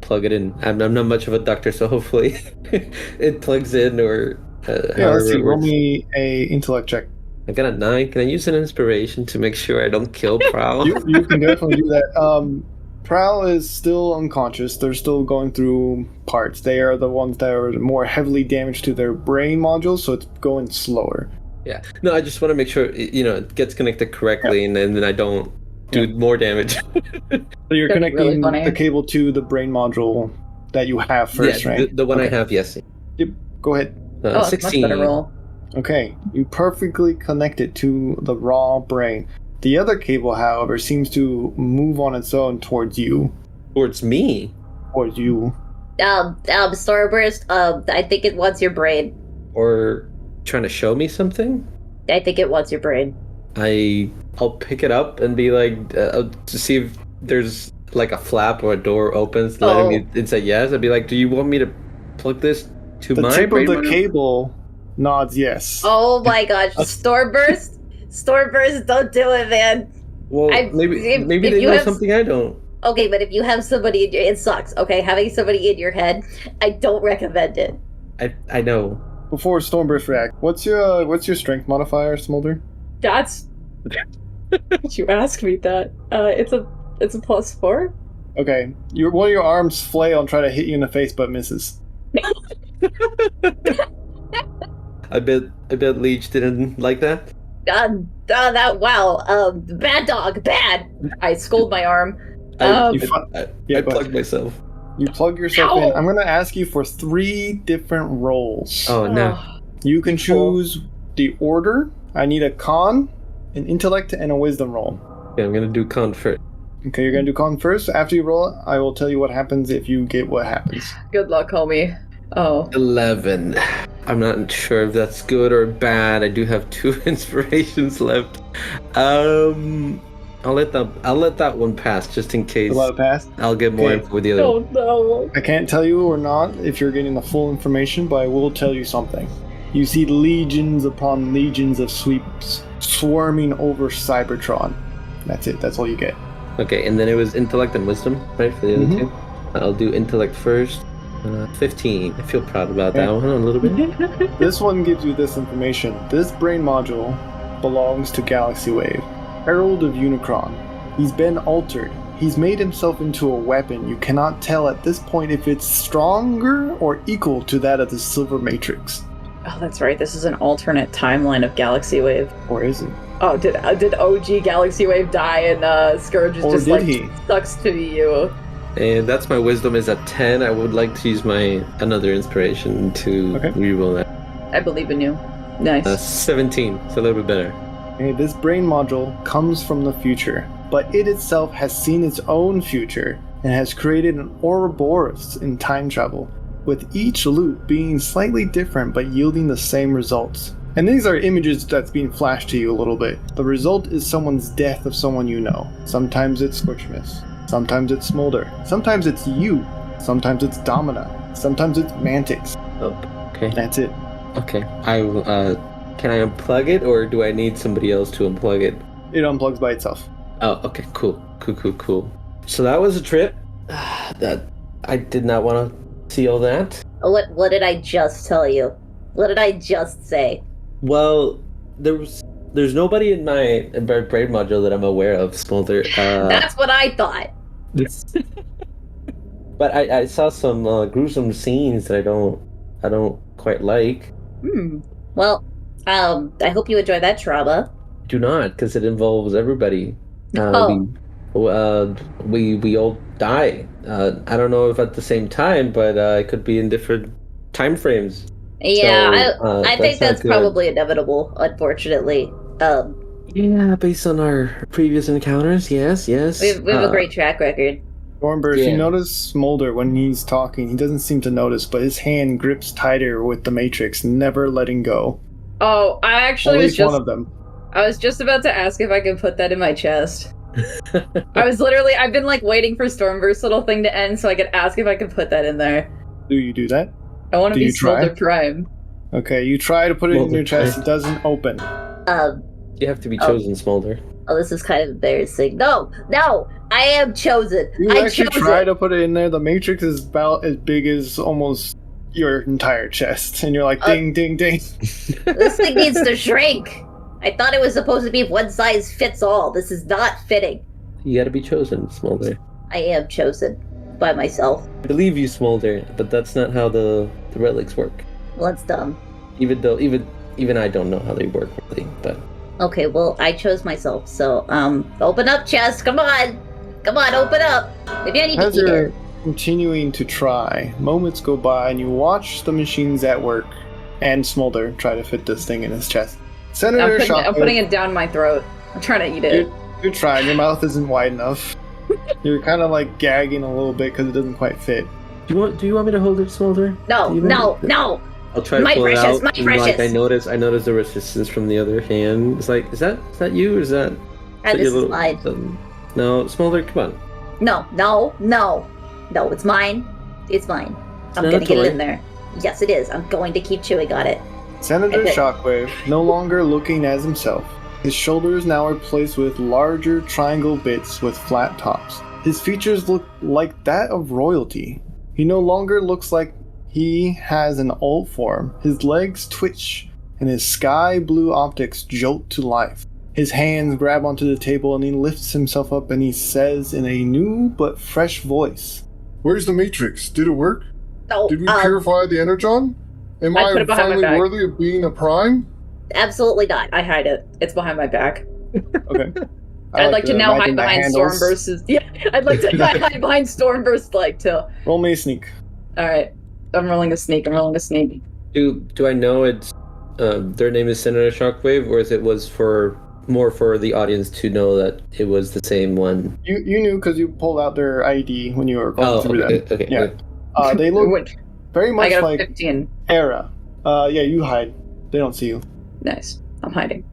I: plug it in. I'm not much of a doctor, so hopefully it plugs in or.
A: Let's see. Roll me a intellect check.
I: I got a 9. Can I use an inspiration to make sure I don't kill Prowl?
A: You can definitely do that. Prowl is still unconscious. They're still going through parts. They are the ones that are more heavily damaged to their brain modules, so it's going slower.
I: Yeah. No, I just want to make sure it gets connected correctly, and then I don't do more damage.
A: So you're connecting the cable to the brain module that you have first, right?
I: The one I have, yes.
A: Yep. Go ahead.
I: 16.
J: Much better roll.
A: Okay, you perfectly connect it to the raw brain. The other cable, however, seems to move on its own towards you.
I: Towards me?
A: Towards you.
K: Starburst, I think it wants your brain.
I: Or trying to show me something?
K: I think it wants your brain.
I: I'll pick it up and be like, to see if there's like a flap or a door opens, letting me inside. Yes, I'd be like, do you want me to plug this to my brain?
A: The tip of the cable nods yes.
K: Oh my gosh, Stormburst? Stormburst, don't do it, man.
I: Well, maybe they know something I don't.
K: Okay, but if you have somebody it sucks, okay? Having somebody in your head, I don't recommend it.
I: I know.
A: Before Stormburst react, what's your strength modifier, Smolder?
J: That's you ask me that. It's a +4.
A: Okay. One of your arms flail and try to hit you in the face but misses.
I: I bet Leech didn't like that.
K: Bad dog, bad.
J: I scold my arm.
I: I plugged myself.
A: You plug yourself in. I'm going to ask you for 3 different rolls.
I: Oh no.
A: You can choose the order. I need a con, an intellect, and a wisdom roll.
I: Okay, I'm gonna do con first.
A: Okay, you're going to do con first. After you roll it, I will tell you what happens if you get what happens.
J: Good luck, homie. Oh.
I: 11. I'm not sure if that's good or bad. I do have 2 inspirations left. I'll let that one pass just in case.
A: Let it pass?
I: I'll get more info with the other one.
J: No.
A: I can't tell you or not if you're getting the full information, but I will tell you something. You see legions upon legions of sweeps swarming over Cybertron. That's it. That's all you get.
I: Okay, and then it was intellect and wisdom, right, for the other 2? I'll do intellect first. 15. I feel proud about that one a little bit.
A: This one gives you this information. This brain module belongs to Galaxy Wave, Herald of Unicron. He's been altered. He's made himself into a weapon. You cannot tell at this point if it's stronger or equal to that of the Silver Matrix.
J: Oh, that's right. This is an alternate timeline of Galaxy Wave.
A: Or is it?
J: Oh, did OG Galaxy Wave die and Scourge is
A: Or
J: just
A: did
J: like
A: he?
J: sucks to be you?
I: And that's my wisdom is at 10. I would like to use my another inspiration to reroll that.
J: I believe in you. Nice.
I: 17. It's a little bit better.
A: Okay, this brain module comes from the future, but it itself has seen its own future and has created an Ouroboros in time travel, with each loop being slightly different but yielding the same results. And these are images that's being flashed to you a little bit. The result is someone's death of someone you know. Sometimes it's Scorchmas. Sometimes it's Smolder. Sometimes it's you. Sometimes it's Domina. Sometimes it's Mantix.
I: Oh, okay.
A: That's it.
I: Okay. Can I unplug it, or do I need somebody else to unplug it?
A: It unplugs by itself.
I: Oh, okay. Cool. So that was a trip. That I did not want to see all that.
K: What did I just tell you? What did I just say?
I: Well, there's nobody in my brain module that I'm aware of, Smolder.
K: That's what I thought.
I: But I saw some gruesome scenes that I don't quite like.
K: Well, I hope you enjoy that trauma.
I: Do not, because it involves everybody. We all die. I don't know if at the same time, but it could be in different time frames.
K: Yeah,
I: So,
K: I think that's
I: not good.
K: probably inevitable, unfortunately.
I: Yeah, based on our previous encounters, yes.
K: We have a great track record.
A: Stormburst, you notice Smolder when he's talking, he doesn't seem to notice, but his hand grips tighter with the Matrix, never letting go.
J: Oh, I actually
A: At
J: was
A: least
J: just
A: one of them.
J: I was just about to ask if I could put that in my chest. I've been like waiting for Stormburst's little thing to end so I could ask if I could put that in there.
A: Do you do that?
J: I want to
A: Do
J: be
A: you try?
J: Smolder Prime.
A: Okay, you try to put it in your chest, it doesn't open.
I: You have to be chosen, Smolder.
K: Oh, this is kind of embarrassing. No, I am chosen.
A: You
K: I
A: actually
K: chose
A: try
K: it.
A: to put it in there, the Matrix is about as big as almost your entire chest, and you're like, ding, ding, ding.
K: This thing needs to shrink. I thought it was supposed to be one size fits all. This is not fitting.
I: You gotta be chosen, Smolder.
K: I am chosen by myself.
I: I believe you, Smolder, but that's not how the relics work.
K: Well, that's dumb.
I: Even though even I don't know how they work really, but
K: Okay, well, I chose myself, so, open up, chest, come on! Come on, open up! Maybe I need
A: As
K: to eat
A: you're
K: it.
A: continuing to try, moments go by and you watch the machines at work and Smolder try to fit this thing in his chest. Senator
J: I'm putting it down my throat. I'm trying to eat it.
A: You're trying, your mouth isn't wide enough. You're kind of like gagging a little bit because it doesn't quite fit.
I: Do you want me to hold it, Smolder?
K: No!
I: I'll try to
K: My
I: pull
K: precious,
I: it out.
K: my
I: and, like,
K: precious.
I: I noticed the resistance from the other hand. It's like, is that you or is that?
K: This is mine.
I: No, Smolder, come on.
K: No, it's mine. It's mine. I'm
I: not
K: gonna
I: a
K: get
I: toy.
K: it in there. Yes, it is. I'm going to keep chewing on it.
A: Senator
K: Okay.
A: Shockwave, no longer looking as himself. His shoulders now are placed with larger triangle bits with flat tops. His features look like that of royalty. He no longer looks like he has an old form. His legs twitch, and his sky blue optics jolt to life. His hands grab onto the table and he lifts himself up and he says in a new but fresh voice,
G: Where's the Matrix? Did it work?
K: No,
G: Did we purify the Energon? Am
J: I put
G: I
J: it behind my
G: finally
J: back.
G: worthy of being a Prime?
K: absolutely not.
J: I hide it. It's behind my back.
A: okay.
J: I'd like to now hide
A: imagine the
J: behind
A: handles.
J: Stormburst's. Yeah, I'd like to hide behind Stormburst's leg too.
A: Roll me a sneak.
J: All right, I'm rolling a sneak.
I: Do I know it's their name is Senator Shockwave, or is it was for more for the audience to know that it was the same one?
A: You knew because you pulled out their ID when you were going through them.
I: Okay.
A: Yeah. They look very
J: I
A: much
J: got a
A: like
J: 15.
A: Era. Yeah, you hide. They don't see you.
J: Nice. I'm hiding.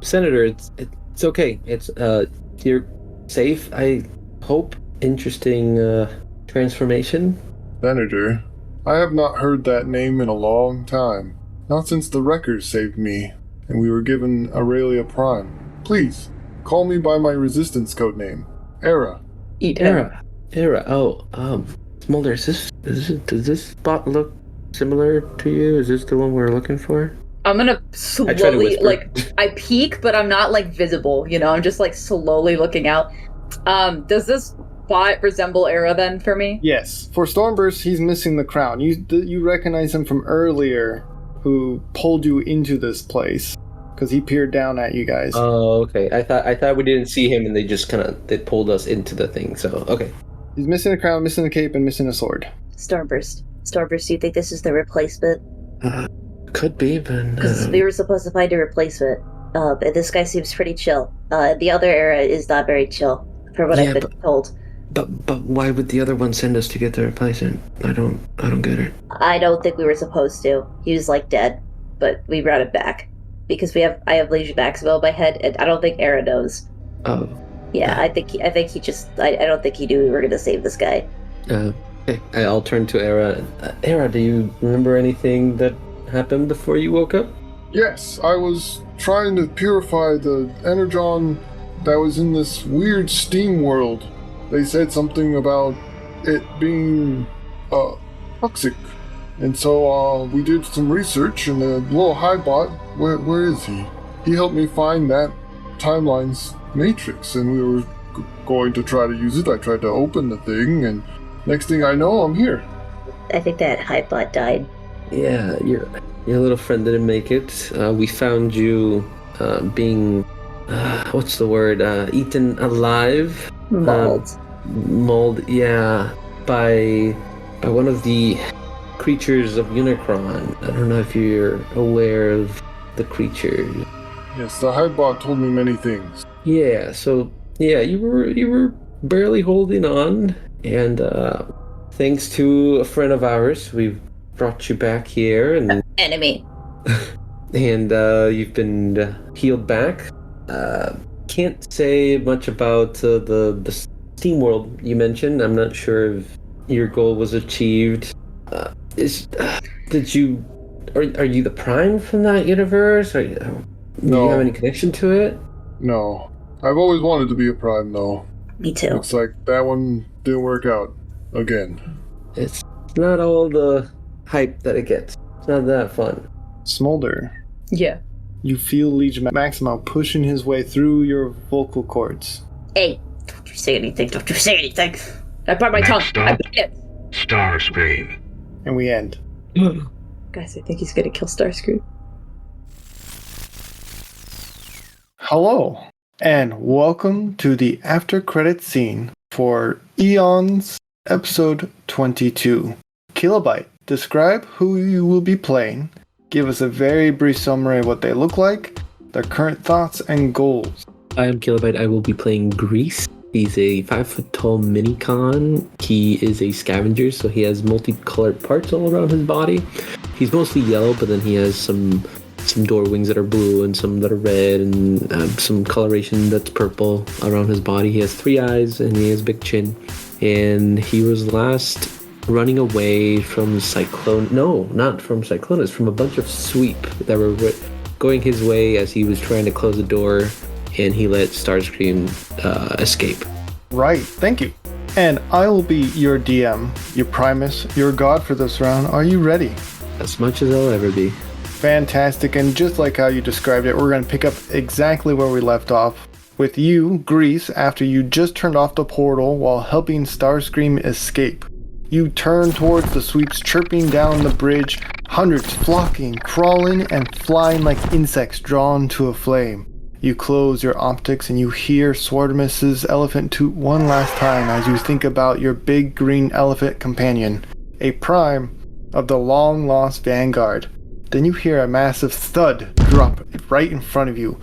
I: Senator, it's okay. It's you're safe, I hope. Interesting transformation.
G: Senator, I have not heard that name in a long time. Not since the Wreckers saved me, and we were given Aurelia Prime. Please, call me by my resistance code name, Era.
I: Era. Oh, Smolder, does this spot look similar to you? Is this the one we're looking for?
J: I'm gonna
I: I try to
J: slowly,
I: whisper.
J: I peek, but I'm not visible. I'm just slowly looking out. Does this spot resemble Era then for me?
A: Yes. For Stormburst, he's missing the crown. You recognize him from earlier, who pulled you into this place because he peered down at you guys.
I: Oh, okay. I thought we didn't see him, and they just they pulled us into the thing. So okay.
A: He's missing a crown, missing a cape, and missing a sword.
K: Stormburst, do you think this is the replacement?
I: Could be, but
K: Because we were supposed to find a replacement. And this guy seems pretty chill. The other Era is not very chill, from what I've been told.
I: But why would the other one send us to get the replacement? I don't get it.
K: I don't think we were supposed to. He was dead, but we brought him back because I have Legion Maximo in my head, and I don't think Era knows.
I: Oh.
K: Yeah, I think he just. I don't think he knew we were going to save this guy.
I: Okay. I'll turn to Era. Era, do you remember anything that happened before you woke up?
G: Yes, I was trying to purify the energon that was in this weird steam world. They said something about it being toxic. And so we did some research, and the little Highbot, where is he? He helped me find that timeline's matrix, and we were going to try to use it. I tried to open the thing, and next thing I know, I'm here.
K: I think that Hypebot died.
I: Yeah, your little friend didn't make it. We found you being, what's the word? Eaten alive. Mauled, yeah, by one of the creatures of Unicron. I don't know if you're aware of the creature.
G: Yes, the Highbot told me many things.
I: Yeah, so you were barely holding on, and thanks to a friend of ours, we've brought you back here, and
K: enemy.
I: And you've been healed back. Can't say much about the Steam World you mentioned. I'm not sure if your goal was achieved. Are you the Prime from that universe? Do you have any connection to it?
G: No. I've always wanted to be a Prime, though.
K: Me too.
G: Looks like that one didn't work out. Again.
I: It's not all the hype that it gets. It's not that fun.
A: Smolder.
J: Yeah.
A: You feel Legion Maximo pushing his way through your vocal cords.
K: Hey, don't you say anything.
J: I bite my tongue.
L: Next
J: I
L: up,
J: bite it.
L: Starscream.
A: And we end.
J: Guys, I think he's gonna kill Starscream.
A: Hello, and welcome to the after credit scene for Eons episode 22. Kilobyte, describe who you will be playing. Give us a very brief summary of what they look like, their current thoughts and goals.
I: I am Kilobyte. I will be playing Grease. He's a 5-foot-tall mini-con. He is a scavenger, so he has multicolored parts all around his body. He's mostly yellow, but then he has some door wings that are blue and some that are red and some coloration that's purple around his body. He has 3 eyes and he has a big chin. And he was last running away from Cyclone. No, not from Cyclonus, from a bunch of sweep that were going his way as he was trying to close the door, and he let Starscream escape.
A: Right, thank you. And I will be your DM, your Primus, your god for this round. Are you ready?
I: As much as I'll ever be.
A: Fantastic, and just like how you described it, we're going to pick up exactly where we left off. With you, Grease, after you just turned off the portal while helping Starscream escape. You turn towards the sweeps chirping down the bridge, hundreds flocking, crawling, and flying like insects drawn to a flame. You close your optics and you hear Swartimus's elephant toot one last time as you think about your big green elephant companion, a prime of the long-lost Vanguard. Then you hear a massive thud drop right in front of you.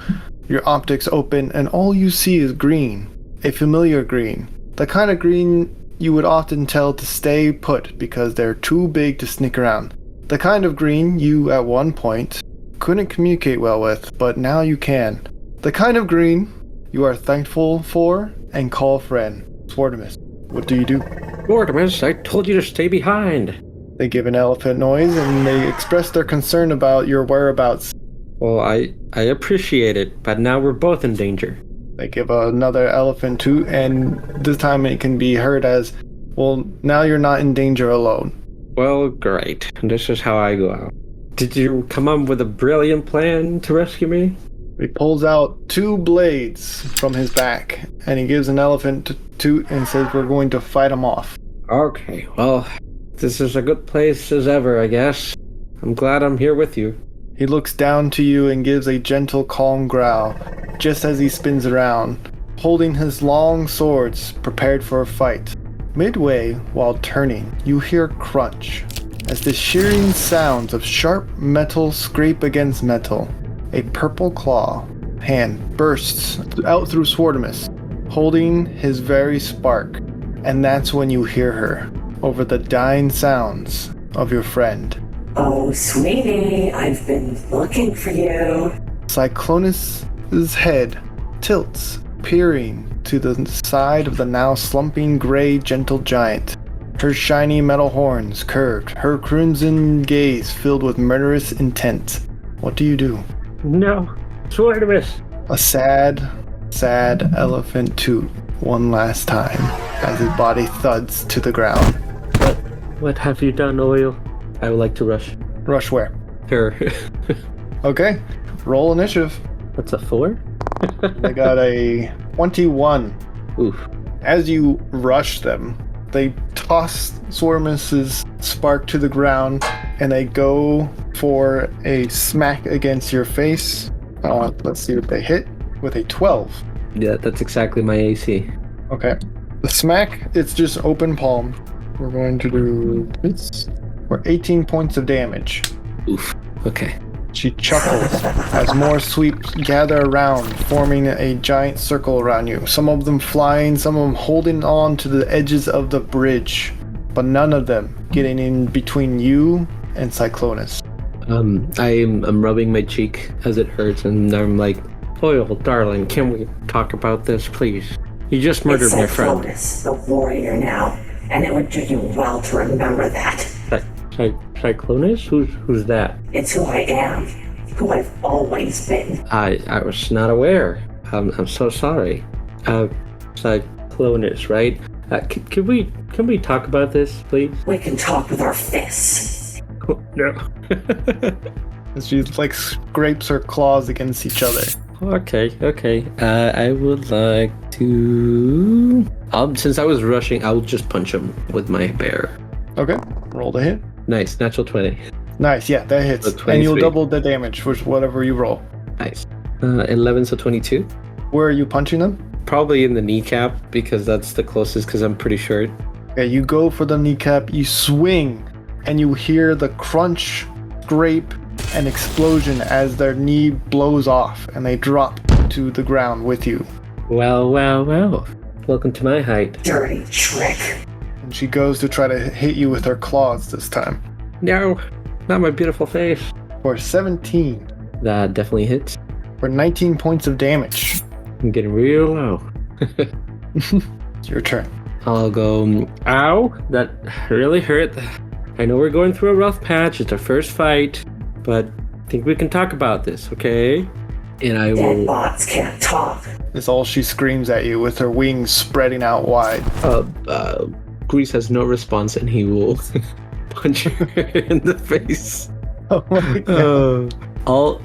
A: Your optics open and all you see is green, a familiar green, the kind of green you would often tell to stay put because they're too big to sneak around. The kind of green you, at one point, couldn't communicate well with, but now you can. The kind of green you are thankful for and call friend. Swartimus, what do you do?
I: Mortimus, I told you to stay behind.
A: They give an elephant noise and they express their concern about your whereabouts.
I: Well, I appreciate it, but now we're both in danger.
A: They give another elephant toot, and this time it can be heard as, well, now you're not in danger alone.
I: Well, great. This is how I go out. Did you come up with a brilliant plan to rescue me?
A: He pulls out 2 blades from his back, and he gives an elephant toot and says, we're going to fight him off.
I: Okay, well, this is a good place as ever, I guess. I'm glad I'm here with you.
A: He looks down to you and gives a gentle, calm growl, just as he spins around, holding his long swords, prepared for a fight. Midway, while turning, you hear crunch, as the shearing sounds of sharp metal scrape against metal. A purple claw hand bursts out through Swartimus, holding his very spark, and that's when you hear her, over the dying sounds of your friend.
M: Oh, sweetie, I've been looking for you.
A: Cyclonus's head tilts, peering to the side of the now slumping gray gentle giant. Her shiny metal horns curved, her crimson gaze filled with murderous intent. What do you do?
I: No, Swartimus.
A: A sad elephant toot one last time as his body thuds to the ground.
I: What have you done, Oil? I would like to rush.
A: Rush where?
I: Her.
A: Okay, roll initiative.
I: What's a 4?
A: I got a 21.
I: Oof.
A: As you rush them, they toss Swartimus's spark to the ground and they go for a smack against your face. Let's see what they hit with a 12.
I: Yeah, that's exactly my AC.
A: Okay. The smack, it's just open palm. We're going to do this. For 18 points of damage.
I: Oof. Okay.
A: She chuckles as more sweeps gather around, forming a giant circle around you. Some of them flying, some of them holding on to the edges of the bridge, but none of them getting in between you and Cyclonus.
I: I'm rubbing my cheek as it hurts, and I'm like, Oil, darling, can we talk about this, please? You just murdered my friend.
M: Cyclonus, the warrior now, and it would do you well to remember that.
I: Cyclonus? Who's that?
M: It's who I am, who I've always been.
I: I was not aware. I'm so sorry. Cyclonus, right? Can we talk about this, please?
M: We can talk with our fists.
I: Oh, no.
A: She like scrapes her claws against each other.
I: Okay. I would like to. Since I was rushing, I'll just punch him with my bear.
A: Okay, roll the hit.
I: Nice, natural 20.
A: Nice, yeah, that hits. And you'll double the damage for whatever you roll.
I: Nice. 11, so 22.
A: Where are you punching them?
I: Probably in the kneecap, because that's the closest, because I'm pretty short.
A: Okay, you go for the kneecap, you swing, and you hear the crunch, scrape, and explosion as their knee blows off, and they drop to the ground with you.
I: Well. Welcome to my height.
M: Dirty trick.
A: And she goes to try to hit you with her claws this time.
I: No, not my beautiful face.
A: For 17.
I: That definitely hits.
A: For 19 points of damage.
I: I'm getting real low.
A: It's your turn.
I: I'll go, ow, that really hurt. I know we're going through a rough patch. It's our first fight, but I think we can talk about this, okay? And I will...
M: Dead bots can't talk.
A: That's all she screams at you with her wings spreading out wide.
I: Grease has no response, and he will punch her in the face.
A: Oh my god.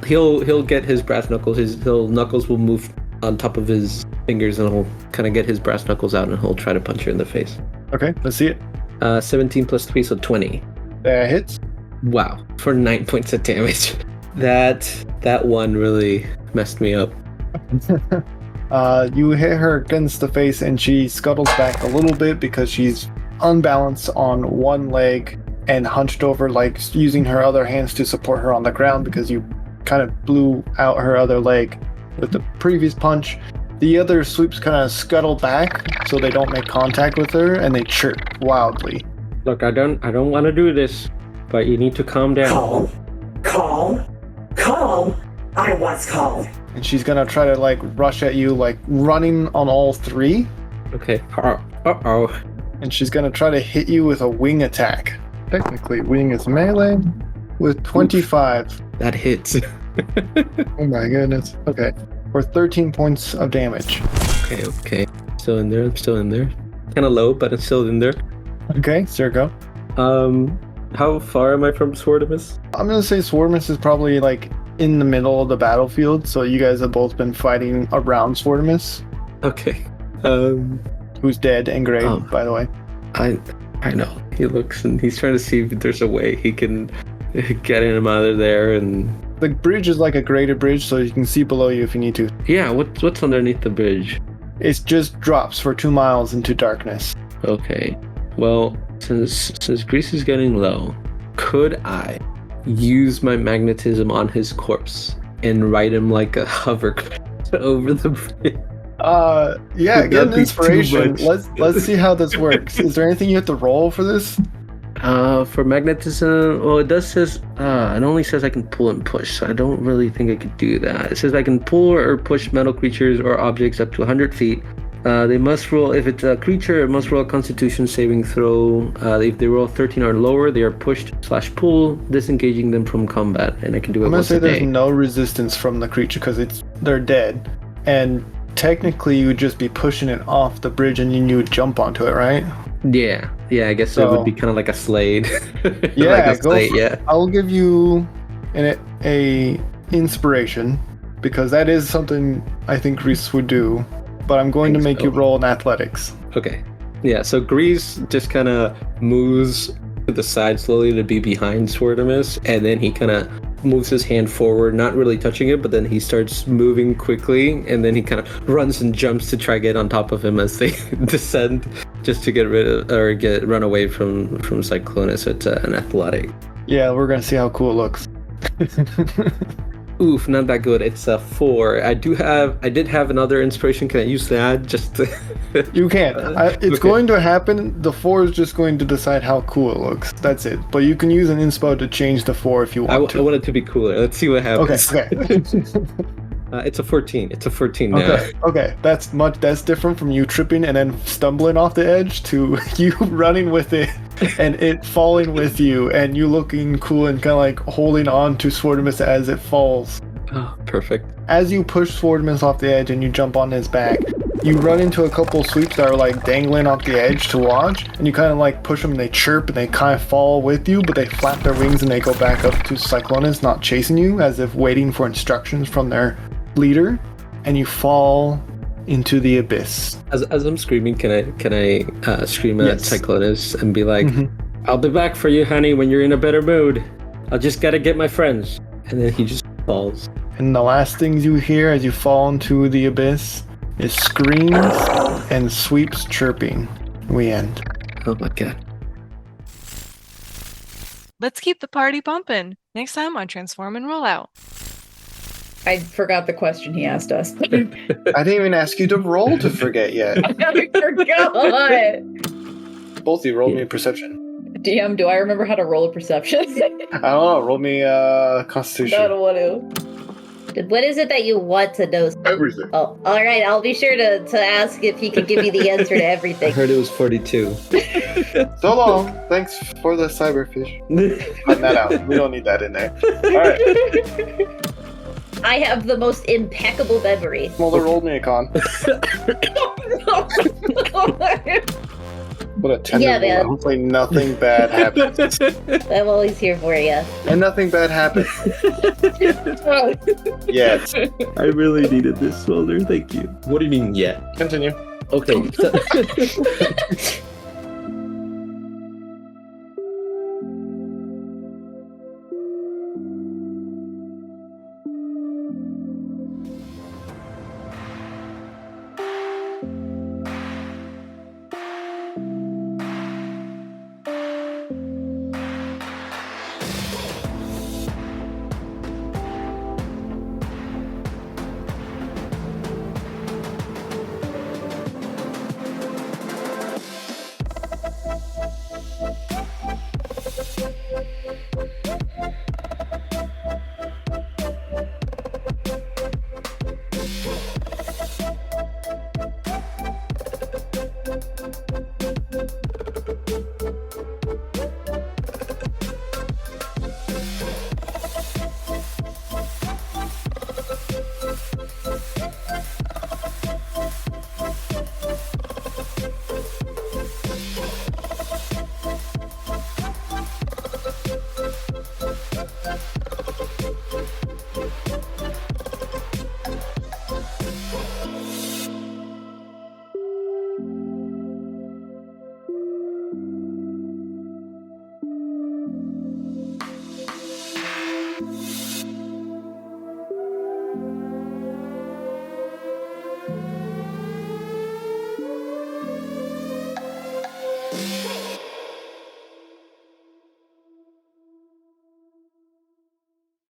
I: He'll get his brass knuckles. His knuckles will move on top of his fingers, and he'll kind of get his brass knuckles out, and he'll try to punch her in the face.
A: Okay, let's see it.
I: 17 plus 3, so 20.
A: That hits.
I: Wow, for 9 points of damage. That one really messed me up.
A: You hit her against the face and she scuttles back a little bit because she's unbalanced on one leg and hunched over, like using her other hands to support her on the ground because you kind of blew out her other leg with the previous punch. The other sweeps kind of scuttle back so they don't make contact with her, and they chirp wildly.
I: Look, I don't want to do this, but you need to calm down.
M: Calm. I was calm.
A: And she's gonna try to like rush at you, like running on all three.
I: Okay. Uh-oh.
A: And she's gonna try to hit you with a wing attack. Technically, wing is melee with 25.
I: Oof, that hits.
A: Oh my goodness. Okay. For 13 points of damage.
I: Okay. Still in there. I'm still in there. Kind of low, but it's still in there.
A: Okay, Sergo.
I: How far am I from Swartimus?
A: I'm gonna say Swartimus is probably like in the middle of the battlefield, so you guys have both been fighting around Swartimus.
I: Okay.
A: Who's dead and gray, by the way.
I: I know. He looks and he's trying to see if there's a way he can get him out of there. And
A: the bridge is like a graded bridge, so you can see below you if you need to.
I: Yeah, what's underneath the bridge?
A: It just drops for 2 miles into darkness.
I: Okay. Well, since Grease is getting low, could I use my magnetism on his corpse and ride him like a hovercraft over the bridge?
A: Yeah, get an inspiration. Let's see how this works. Is there anything you have to roll for this?
I: For magnetism, well, it only says I can pull and push, so I don't really think I could do that. It says I can pull or push metal creatures or objects up to 100 feet. They must roll, if it's a creature, it must roll a constitution saving throw. If they roll 13 or lower, they are pushed/pull, disengaging them from combat, and I can do it once a day.
A: I'm gonna say there's no resistance from the creature because they're dead, and technically you would just be pushing it off the bridge and then you would jump onto it, right?
I: Yeah, I guess it would be kind of like a slade.
A: Yeah, I'll give you a inspiration because that is something I think Grease would do. But I'm going to make you roll in athletics.
I: Okay. Yeah, so Grease just kind of moves to the side slowly to be behind Swartimus, and then he kind of moves his hand forward, not really touching it, but then he starts moving quickly, and then he kind of runs and jumps to try to get on top of him as they descend, just to get run away from Cyclonus. It's an athletic.
A: Yeah, we're gonna see how cool it looks.
I: Oof, not that good. It's a 4. I did have another inspiration. Can I use that? Just to
A: You can. It's going to happen. The 4 is just going to decide how cool it looks. That's it. But you can use an inspo to change the 4 if you want to.
I: I want it to be cooler. Let's see what happens.
A: Okay.
I: It's a 14. It's a 14 now.
A: Okay. That's different from you tripping and then stumbling off the edge to you running with it and it falling with you and you looking cool and kind of like holding on to Swartimus as it falls.
I: Oh, perfect.
A: As you push Swartimus off the edge and you jump on his back, you run into a couple sweeps that are like dangling off the edge to watch, and you kind of like push them and they chirp and they kind of fall with you, but they flap their wings and they go back up to Cyclonus, not chasing you, as if waiting for instructions from their leader, and you fall into the abyss.
I: As I'm screaming, can I scream at Cyclonus and be like, I'll be back for you, honey, when you're in a better mood. I just gotta get my friends. And then he just falls.
A: And the last things you hear as you fall into the abyss is screams and sweeps chirping. We end.
I: Oh my god.
E: Let's keep the party bumping. Next time on Transform and Rollout.
J: I forgot the question he asked us.
A: I didn't even ask you to roll to forget yet.
J: I forgot.
A: Both of you rolled me perception.
J: DM, do I remember how to roll a perception?
A: I don't know. Roll me Constitution.
J: I don't want to.
K: What is it that you want to know?
G: Everything.
K: Oh, all right. I'll be sure to ask if he can give me the answer to
I: I
K: everything.
I: heard it was 42.
A: So long. Thanks for the cyberfish. Cut that out. We don't need that in there. All right.
K: I have the most impeccable memory.
A: Smolder rolled me a con. What a tender
K: man.
A: Hopefully nothing bad happens.
K: I'm always here for you.
A: And nothing bad happens. Yet.
I: I really needed this, Smolder. Thank you. What do you mean yet?
A: Continue.
I: Okay.